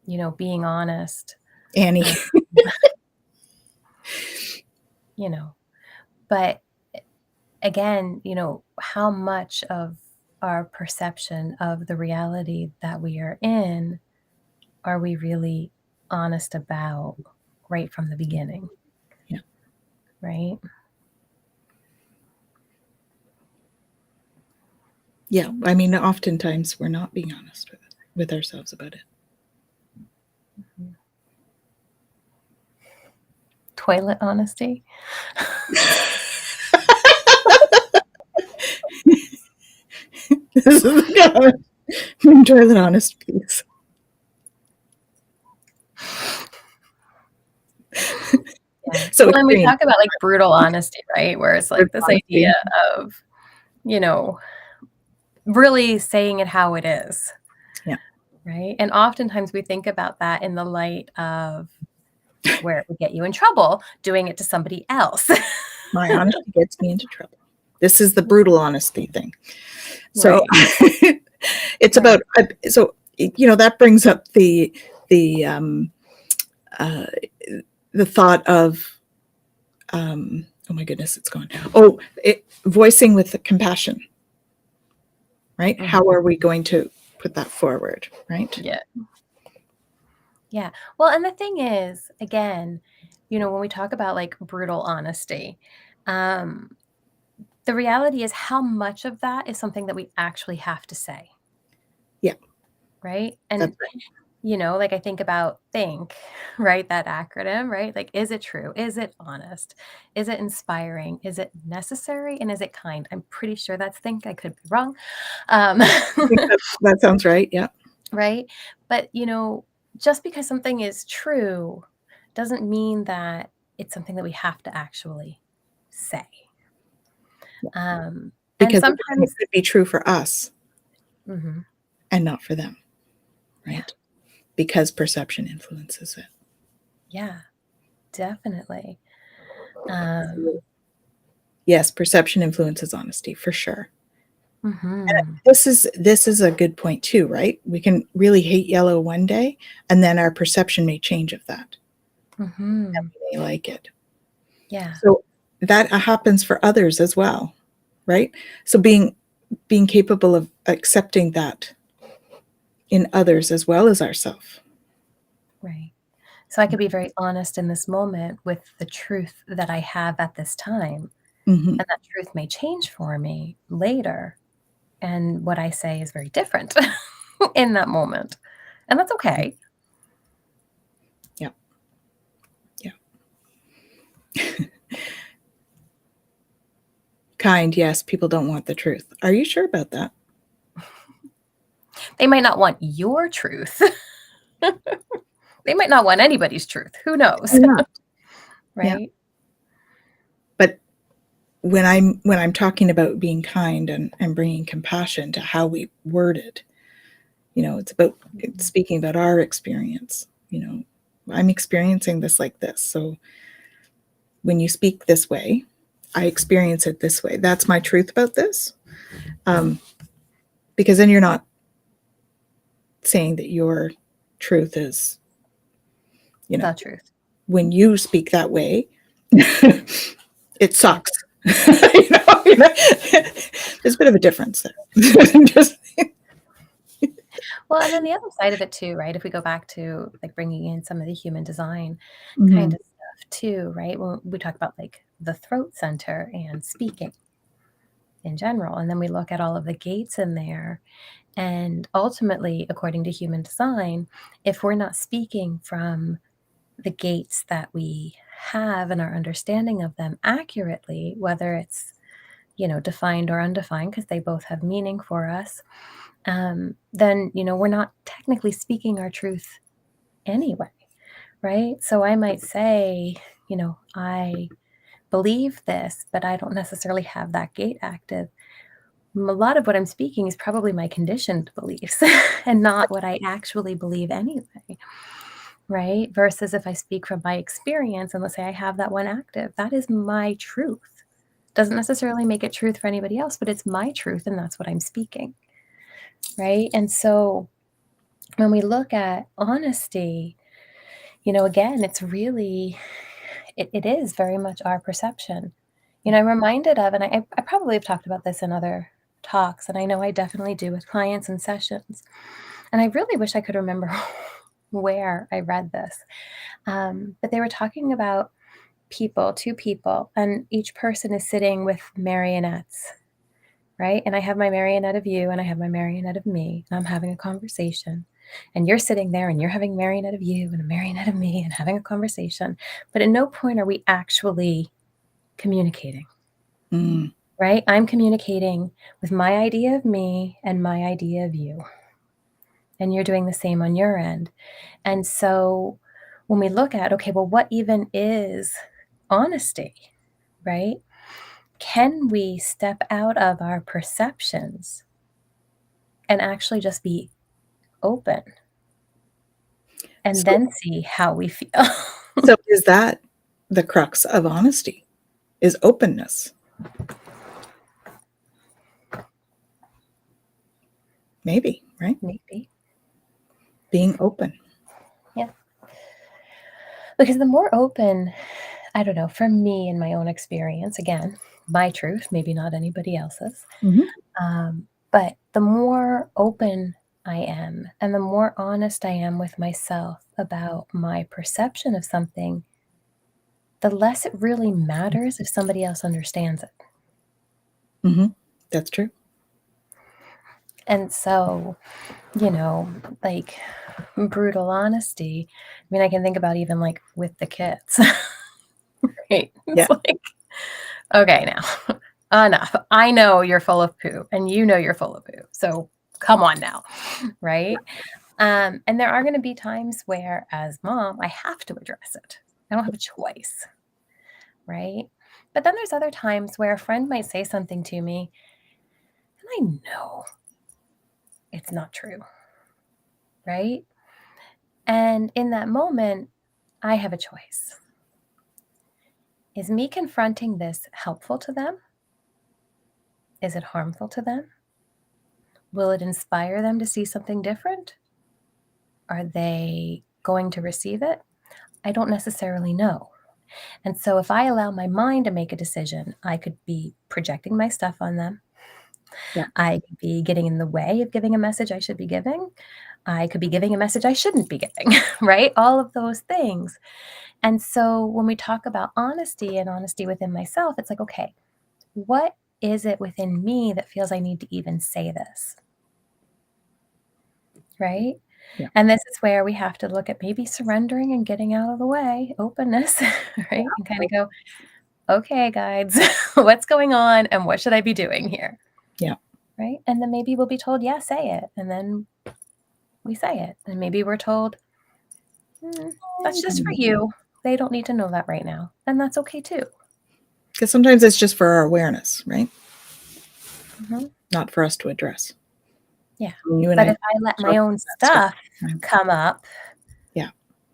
Speaker 2: you know, being honest
Speaker 1: Annie.
Speaker 2: You know, but again, you know, how much of our perception of the reality that we are in are we really honest about right from the beginning?
Speaker 1: Yeah.
Speaker 2: Right?
Speaker 1: Yeah. I mean, oftentimes we're not being honest with ourselves about it.
Speaker 2: Toilet honesty.
Speaker 1: This is the toilet honest piece.
Speaker 2: Yeah.
Speaker 1: So
Speaker 2: well, and we
Speaker 1: extreme.
Speaker 2: talk about like brutal honesty, right? Where it's like this
Speaker 1: Honesty.
Speaker 2: idea of, you know, really saying it how it is.
Speaker 1: Yeah.
Speaker 2: Right. And oftentimes we think about that in the light of where it would get you in trouble, doing it to somebody else.
Speaker 1: My honesty gets me into trouble. This is the brutal honesty thing. So
Speaker 2: Right.
Speaker 1: it's about, so, you know, that brings up the thought of, oh my goodness, it's gone. Oh, voicing with the compassion, right?
Speaker 2: Mhm.
Speaker 1: How are we going to put that forward, right?
Speaker 2: Yeah. Yeah. Well, and the thing is, again, you know, when we talk about like brutal honesty, um, the reality is how much of that is something that we actually have to say.
Speaker 1: Yeah.
Speaker 2: Right.
Speaker 1: That's
Speaker 2: And,
Speaker 1: right.
Speaker 2: you know, like I think about think, right? That acronym, right? Like, is it true? Is it honest? Is it inspiring? Is it necessary? And is it kind? I'm pretty sure that's think. I could be wrong.
Speaker 1: I think that sounds right. Yeah.
Speaker 2: Right. But, you know, just because something is true doesn't mean that it's something that we have to actually say. And
Speaker 1: Because again, it
Speaker 2: sometimes,
Speaker 1: could be true for us
Speaker 2: Mhm.
Speaker 1: and not for them, right?
Speaker 2: Yeah.
Speaker 1: Because perception influences it.
Speaker 2: Yeah, definitely. Um,
Speaker 1: Yes, perception influences honesty for sure.
Speaker 2: mhm.
Speaker 1: This is a good point too, right? We can really hate yellow one day, and then our perception may change of that.
Speaker 2: Mhm.
Speaker 1: We may like it.
Speaker 2: Yeah.
Speaker 1: So that happens for others as well, right? So being capable of accepting that in others as well as ourselves.
Speaker 2: Right. So I could be very honest in this moment with the truth that I have at this time,
Speaker 1: Mm-hmm.
Speaker 2: and that truth may change for me later, and what I say is very different in that moment, and that's okay.
Speaker 1: Yeah. Yeah. Kind, yes, people don't want the truth. Are you sure about that?
Speaker 2: They might not want your truth. They might not want anybody's truth. Who knows?
Speaker 1: Or not? Yeah.
Speaker 2: Right?
Speaker 1: But when I'm talking about being kind and bringing compassion to how we word it, you know, it's speaking about our experience. You know, I'm experiencing this like this. So when you speak this way, I experience it this way. That's my truth about this. Because then you're not saying that your truth is, you know,
Speaker 2: The truth.
Speaker 1: when you speak that way, it sucks. You know, there's a bit of a difference there. Just,
Speaker 2: Well, and then the other side of it too, right? If we go back to like bringing in some of the human design kind
Speaker 1: Mhm.
Speaker 2: of stuff too, right? When we talk about like the throat center and speaking in general, and then we look at all of the gates in there. And ultimately, according to human design, if we're not speaking from the gates that we have and our understanding of them accurately, whether it's, you know, defined or undefined, because they both have meaning for us, then, you know, we're not technically speaking our truth anyway, right? So I might say, you know, I believe this, but I don't necessarily have that gate active. A lot of what I'm speaking is probably my conditioned beliefs and not what I actually believe anyway, right? Versus if I speak from my experience and let's say I have that one active, that is my truth. Doesn't necessarily make it truth for anybody else, but it's my truth and that's what I'm speaking, right? And so when we look at honesty, again, it's really, it is very much our perception. I'm reminded of, and I probably have talked about this in other talks, and I know I definitely do with clients and sessions. And I really wish I could remember where I read this. But they were talking about two people, and each person is sitting with marionettes, right? And I have my marionette of you, and I have my marionette of me, and I'm having a conversation. And you're sitting there, and you're having a marionette of you, and a marionette of me, and having a conversation. But at no point are we actually communicating.
Speaker 1: Mm.
Speaker 2: Right? I'm communicating with my idea of me and my idea of you. And you're doing the same on your end. And so when we look at, okay, well, what even is honesty, right? Can we step out of our perceptions and actually just be open and
Speaker 1: So,
Speaker 2: then see how we feel?
Speaker 1: so is that the crux of honesty? Is openness? Maybe, right?
Speaker 2: Maybe.
Speaker 1: Being open.
Speaker 2: Yeah. Because the more open, I don't know, for me in my own experience, again, my truth, maybe not anybody else's. But the more open I am and the more honest I am with myself about my perception of something, the less it really matters if somebody else understands it.
Speaker 1: Mm-hmm. That's true.
Speaker 2: And so, like brutal honesty, I mean, I can think about even like with the kids, right?
Speaker 1: Yeah.
Speaker 2: It's like, okay, now enough. I know you're full of poo and you know you're full of poo. So come on now, right? And there are going to be times where, as mom, I have to address it. I don't have a choice, right? But then there's other times where a friend might say something to me, and I know it's not true, right? And in that moment, I have a choice. Is me confronting this helpful to them? Is it harmful to them? Will it inspire them to see something different? Are they going to receive it? I don't necessarily know. And so if I allow my mind to make a decision, I could be projecting my stuff on them.
Speaker 1: Yeah.
Speaker 2: I could be getting in the way of giving a message I should be giving. I could be giving a message I shouldn't be giving, right? All of those things. And so when we talk about honesty and honesty within myself, it's like, okay, what is it within me that feels I need to even say this? Right?
Speaker 1: Yeah.
Speaker 2: And this is where we have to look at maybe surrendering and getting out of the way, openness, right? And kind of go, okay, guides, what's going on and what should I be doing here?
Speaker 1: Yeah.
Speaker 2: Right? And then maybe we'll be told, yeah, say it. And then we say it. And maybe we're told, that's just for you. They don't need to know that right now. And that's okay too.
Speaker 1: Because sometimes it's just for our awareness, right?
Speaker 2: Mm-hmm.
Speaker 1: Not for us to address.
Speaker 2: Yeah.
Speaker 1: You and
Speaker 2: But
Speaker 1: I
Speaker 2: if I let my
Speaker 1: talk
Speaker 2: own
Speaker 1: about that
Speaker 2: stuff
Speaker 1: right?
Speaker 2: come up,
Speaker 1: Yeah.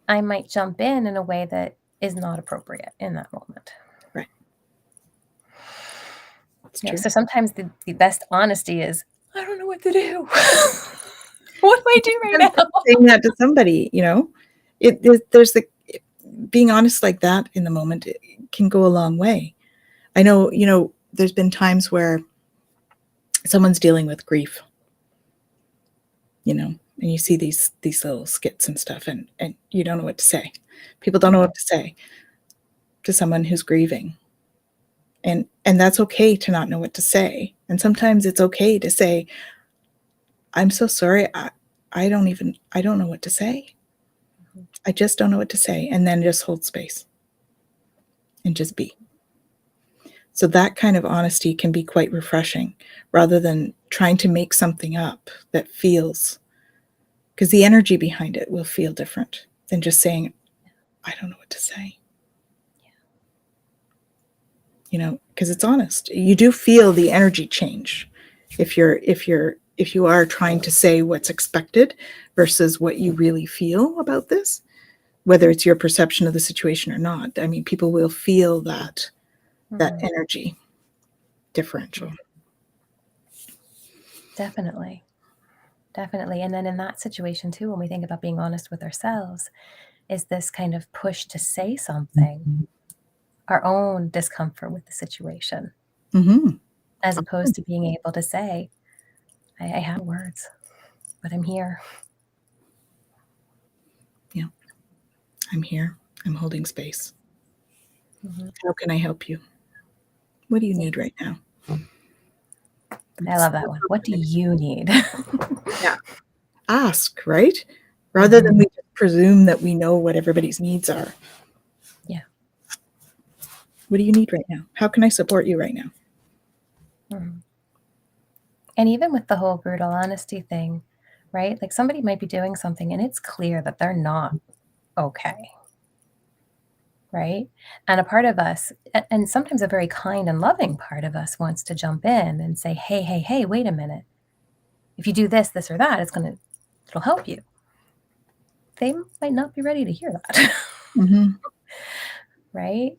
Speaker 2: I might jump in a way that is not appropriate in that moment.
Speaker 1: Right. It's true.
Speaker 2: So sometimes the best honesty is, I don't know what to do. What do I do right now?
Speaker 1: Saying that to somebody, there's the being honest like that in the moment, it can go a long way. I know, there's been times where someone's dealing with grief, and you see these little skits and stuff, and you don't know what to say. People don't know what to say to someone who's grieving. And that's okay to not know what to say. And sometimes it's okay to say, I'm so sorry. I don't know what to say. I just don't know what to say. And then just hold space and just be. So that kind of honesty can be quite refreshing rather than trying to make something up that feels, because the energy behind it will feel different than just saying, I don't know what to say. Because it's honest. You do feel the energy change if you are trying to say what's expected versus what you really feel about this, whether it's your perception of the situation or not. I mean, people will feel that energy differential.
Speaker 2: Definitely. Definitely. And then in that situation too, when we think about being honest with ourselves, is this kind of push to say something, our own discomfort with the situation,
Speaker 1: Mm-hmm.
Speaker 2: as opposed to being able to say, I have words, but I'm here.
Speaker 1: Yeah. I'm here. I'm holding space.
Speaker 2: Mhm.
Speaker 1: How can I help you? What do you need right now?
Speaker 2: I love that one. What do you need?
Speaker 1: Yeah. Ask, right? Rather than
Speaker 2: Mhm.
Speaker 1: we just presume that we know what everybody's needs are.
Speaker 2: Yeah.
Speaker 1: What do you need right now? How can I support you right now?
Speaker 2: Mhm. And even with the whole brutal honesty thing, right? Like somebody might be doing something and it's clear that they're not okay, right? And a part of us, and sometimes a very kind and loving part of us, wants to jump in and say, hey, hey, hey, wait a minute. If you do this, this, or that, it'll help you. They might not be ready to hear that,
Speaker 1: Mm-hmm.
Speaker 2: right?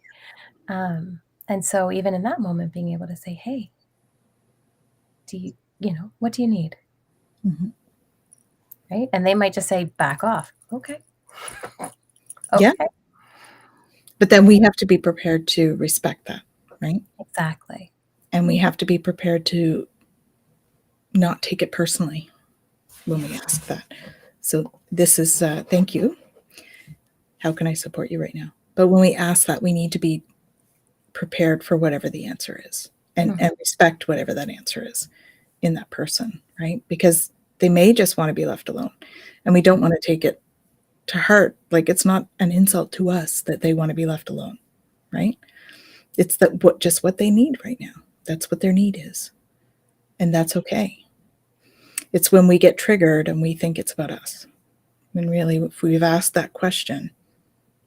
Speaker 2: And so even in that moment, being able to say, hey, what do you need?
Speaker 1: Mm-hmm.
Speaker 2: Right? And they might just say, back off. Okay.
Speaker 1: Yeah.
Speaker 2: Okay.
Speaker 1: But then we have to be prepared to respect that, right?
Speaker 2: Exactly.
Speaker 1: And we have to be prepared to not take it personally when we ask that. So this is thank you. How can I support you right now? But when we ask that, we need to be prepared for whatever the answer is and respect whatever that answer is in that person, right? Because they may just want to be left alone. And we don't want to take it to heart. Like it's not an insult to us that they want to be left alone, right? It's just what they need right now. That's what their need is. And that's okay. It's when we get triggered and we think it's about us. When really, if we've asked that question,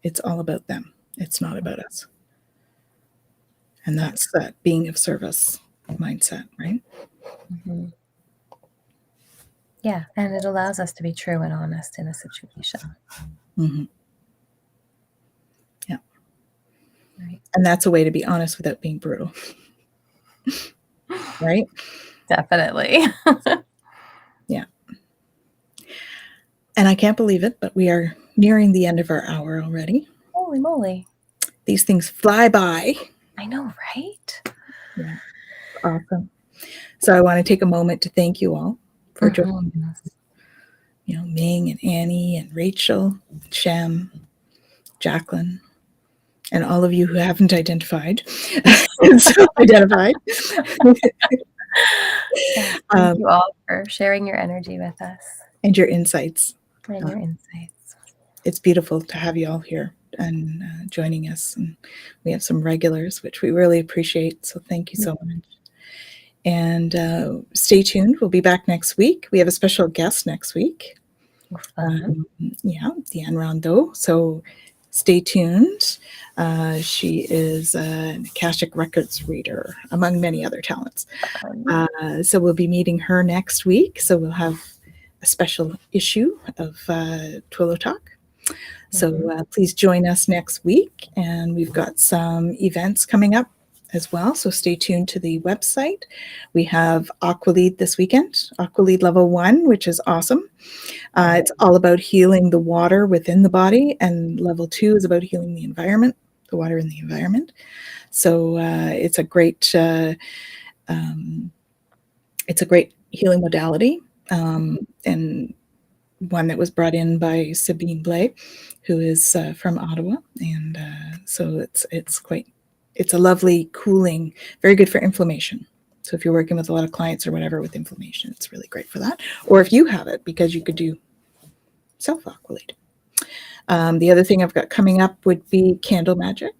Speaker 1: it's all about them. It's not about us. And that's that being of service mindset, right?
Speaker 2: Mm-hmm. Yeah. And it allows us to be true and honest in a situation.
Speaker 1: Mm-hmm. Yeah.
Speaker 2: Right.
Speaker 1: And that's a way to be honest without being brutal. Right?
Speaker 2: Definitely.
Speaker 1: Yeah. And I can't believe it, but we are nearing the end of our hour already.
Speaker 2: Holy moly.
Speaker 1: These things fly by.
Speaker 2: I know, right?
Speaker 1: Yeah. Awesome. So I want to take a moment to thank you all for joining us. Ming and Annie and Rachel, Shem, Jacqueline, and all of you who haven't identified. Self-identified.
Speaker 2: Yes, thank you all for sharing your energy with us.
Speaker 1: And your insights.
Speaker 2: And your insights.
Speaker 1: It's beautiful to have you all here and joining us. And we have some regulars, which we really appreciate. So thank you so much. And stay tuned. We'll be back next week. We have a special guest next week. Diane Rondeau. So stay tuned. She is an Akashic Records reader, among many other talents. So we'll be meeting her next week. So we'll have a special issue of Twillow Talk. So please join us next week. And we've got some events coming up as well. So stay tuned to the website. We have Aqualead this weekend, Aqualead Level 1, which is awesome. It's all about healing the water within the body. And Level 2 is about healing the environment, the water in the environment. So it's a great healing modality. And one that was brought in by Sabine Blay, who is from Ottawa. And so it's a lovely cooling, very good for inflammation. So if you're working with a lot of clients or whatever with inflammation, it's really great for that. Or if you have it, because you could do self-aqualate. The other thing I've got coming up would be Candle Magic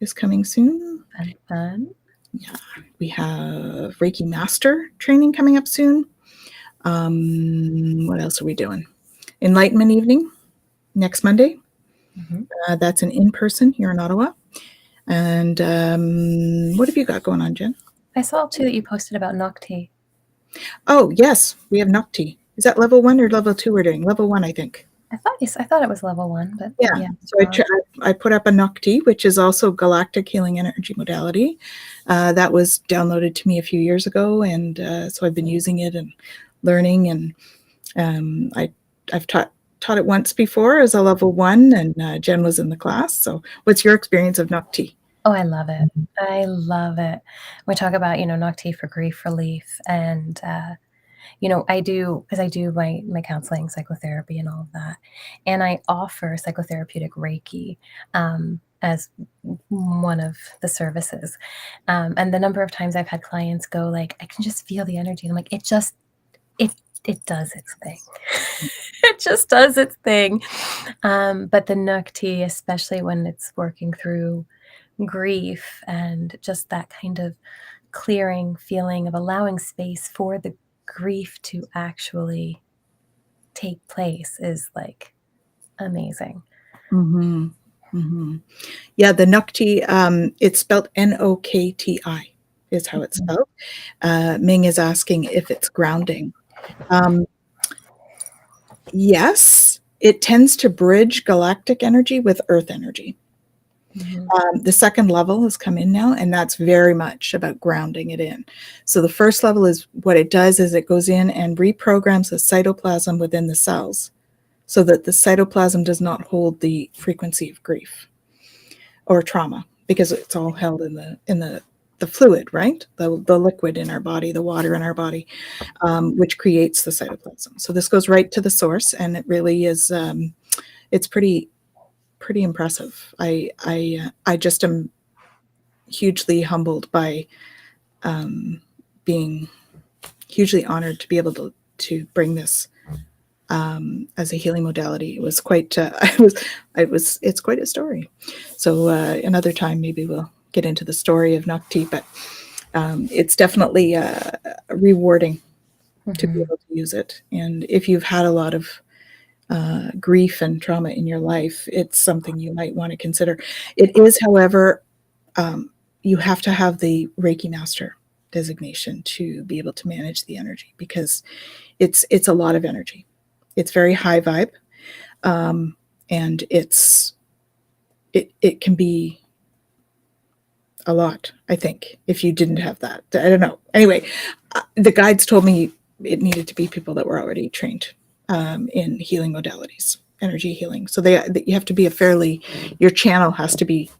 Speaker 1: is coming soon.
Speaker 2: Fun.
Speaker 1: Yeah, we have Reiki Master training coming up soon. What else are we doing? Enlightenment Evening next Monday. That's an in-person here in Ottawa. And what have you got going on, Jen?
Speaker 2: I saw too that you posted about Nocti.
Speaker 1: Oh, yes, we have Nocti. Is that level 1 or level 2 we're doing? Level 1, I think.
Speaker 2: I thought it was level 1, but
Speaker 1: yeah. So I put up a Nocti, which is also galactic healing energy modality. That was downloaded to me a few years ago, and so I've been using it and learning. And I've taught taught it once before as a level 1, and Jen was in the class. So what's your experience of Nocti?
Speaker 2: Oh, I love it. I love it. We talk about, Nocti for grief relief. And, I do my counseling, psychotherapy, and all of that. And I offer psychotherapeutic Reiki as one of the services. And the number of times I've had clients go like, I can just feel the energy. And I'm like, it does its thing. It just does its thing. But the Nukti, especially when it's working through grief and just that kind of clearing feeling of allowing space for the grief to actually take place, is like amazing.
Speaker 1: Mm-hmm. Mm-hmm. Yeah, the Nukti, it's spelled Nokti is how it's spelled. Ming is asking if it's grounding. Yes, it tends to bridge galactic energy with earth energy. The second level has come in now, and that's very much about grounding it in. So the first level is what it does is it goes in and reprograms the cytoplasm within the cells so that the cytoplasm does not hold the frequency of grief or trauma, because it's all held in the fluid, right? The liquid in our body, the water in our body, which creates the cytoplasm. So this goes right to the source, and it really is. It's pretty impressive. I just am hugely humbled by being hugely honored to be able to bring this as a healing modality. It was quite. It's quite a story. So another time, maybe we'll get into the story of Nocti, but it's definitely rewarding to be able to use it. And if you've had a lot of grief and trauma in your life, it's something you might want to consider. It is, however, you have to have the Reiki Master designation to be able to manage the energy, because it's a lot of energy. It's very high vibe, and it can be a lot, I think, if you didn't have that. I don't know. Anyway, the guides told me it needed to be people that were already trained in healing modalities, energy healing. So you have to be your channel has to be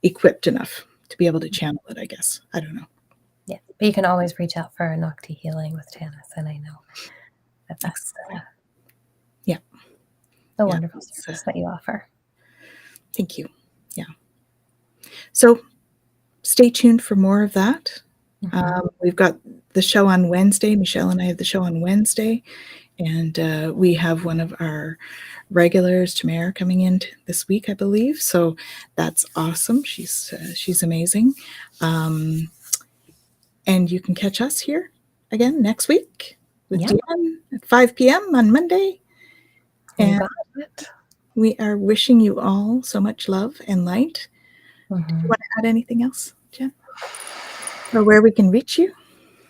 Speaker 1: equipped enough to be able to channel it, I guess. I don't know.
Speaker 2: Yeah, but you can always reach out for a Nocti healing with Tanis, and I know that's
Speaker 1: yeah,
Speaker 2: a wonderful service that you offer.
Speaker 1: Thank you. Yeah. So stay tuned for more of that. We've got the show on Wednesday. Michelle and I have the show on Wednesday, and we have one of our regulars, Tamara, coming in this week, I believe. So that's awesome. She's amazing. And you can catch us here again next week with Deanne at 5 p.m. on Monday. And we are wishing you all so much love and light. Do you want to add anything else, Jen? Or where we can reach you?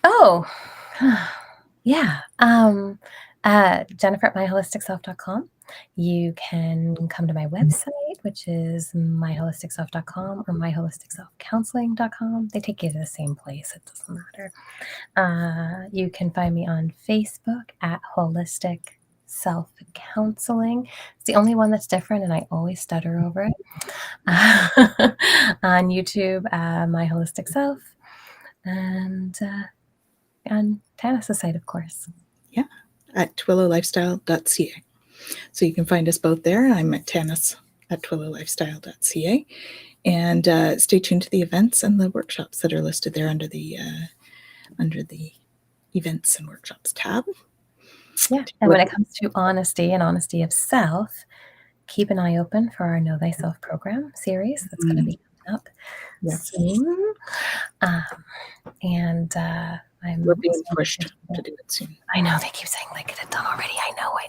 Speaker 2: Oh, yeah. Jennifer at myholisticself.com. You can come to my website, which is myholisticself.com or myholisticselfcounseling.com. They take you to the same place. It doesn't matter. You can find me on Facebook at Holistic Self Counseling. It's the only one that's different, and I always stutter over it. On YouTube, My Holistic Self, and on Tanis' site, of course.
Speaker 1: Yeah, at twillowlifestyle.ca. So you can find us both there. I'm at Tanis at twillowlifestyle.ca. And stay tuned to the events and the workshops that are listed there under the events and workshops tab.
Speaker 2: Yeah, and when it comes to honesty and honesty of self, keep an eye open for our Know Thyself program series that's going to be coming up soon.
Speaker 1: We're being pushed to do it soon.
Speaker 2: I know, they keep saying like it done already. I know.
Speaker 1: We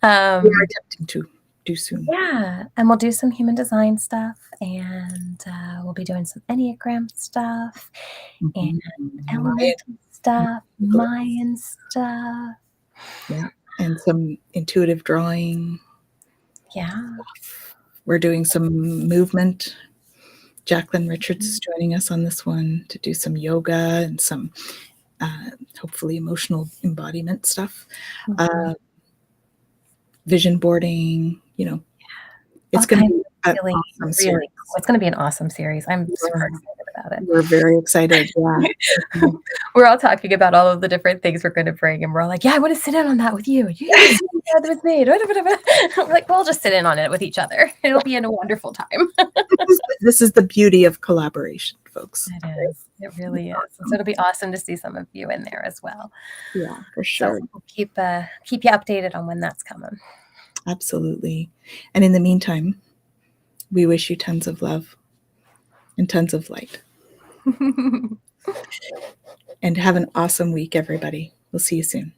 Speaker 1: are attempting to do soon.
Speaker 2: Yeah, and we'll do some human design stuff, and we'll be doing some Enneagram stuff, and elemental stuff, Mayan stuff.
Speaker 1: Yeah, and some intuitive drawing.
Speaker 2: Yeah.
Speaker 1: We're doing some movement. Jacqueline Richards is joining us on this one to do some yoga and some hopefully emotional embodiment stuff,
Speaker 2: Mhm.
Speaker 1: vision boarding, it's
Speaker 2: All
Speaker 1: going to
Speaker 2: kinds
Speaker 1: be
Speaker 2: of
Speaker 1: an
Speaker 2: really,
Speaker 1: awesome series.
Speaker 2: really cool. It's gonna be an awesome series. I'm super
Speaker 1: We're,
Speaker 2: excited about it.
Speaker 1: we're very excited. Yeah.
Speaker 2: We're all talking about all of the different things we're gonna bring, and we're all like, "Yeah, I wanna sit in on that with you. You wanna sit in on that with me." We're like, "We'll just sit in on it with each other. It'll be a wonderful time."
Speaker 1: This is the beauty of collaboration, folks.
Speaker 2: It is. It really is. And so it'll be awesome to see some of you in there as well.
Speaker 1: Yeah, for
Speaker 2: So
Speaker 1: sure.
Speaker 2: we'll keep you updated on when that's coming.
Speaker 1: Absolutely. And in the meantime, we wish you tons of love and tons of light. And have an awesome week, everybody. We'll see you soon.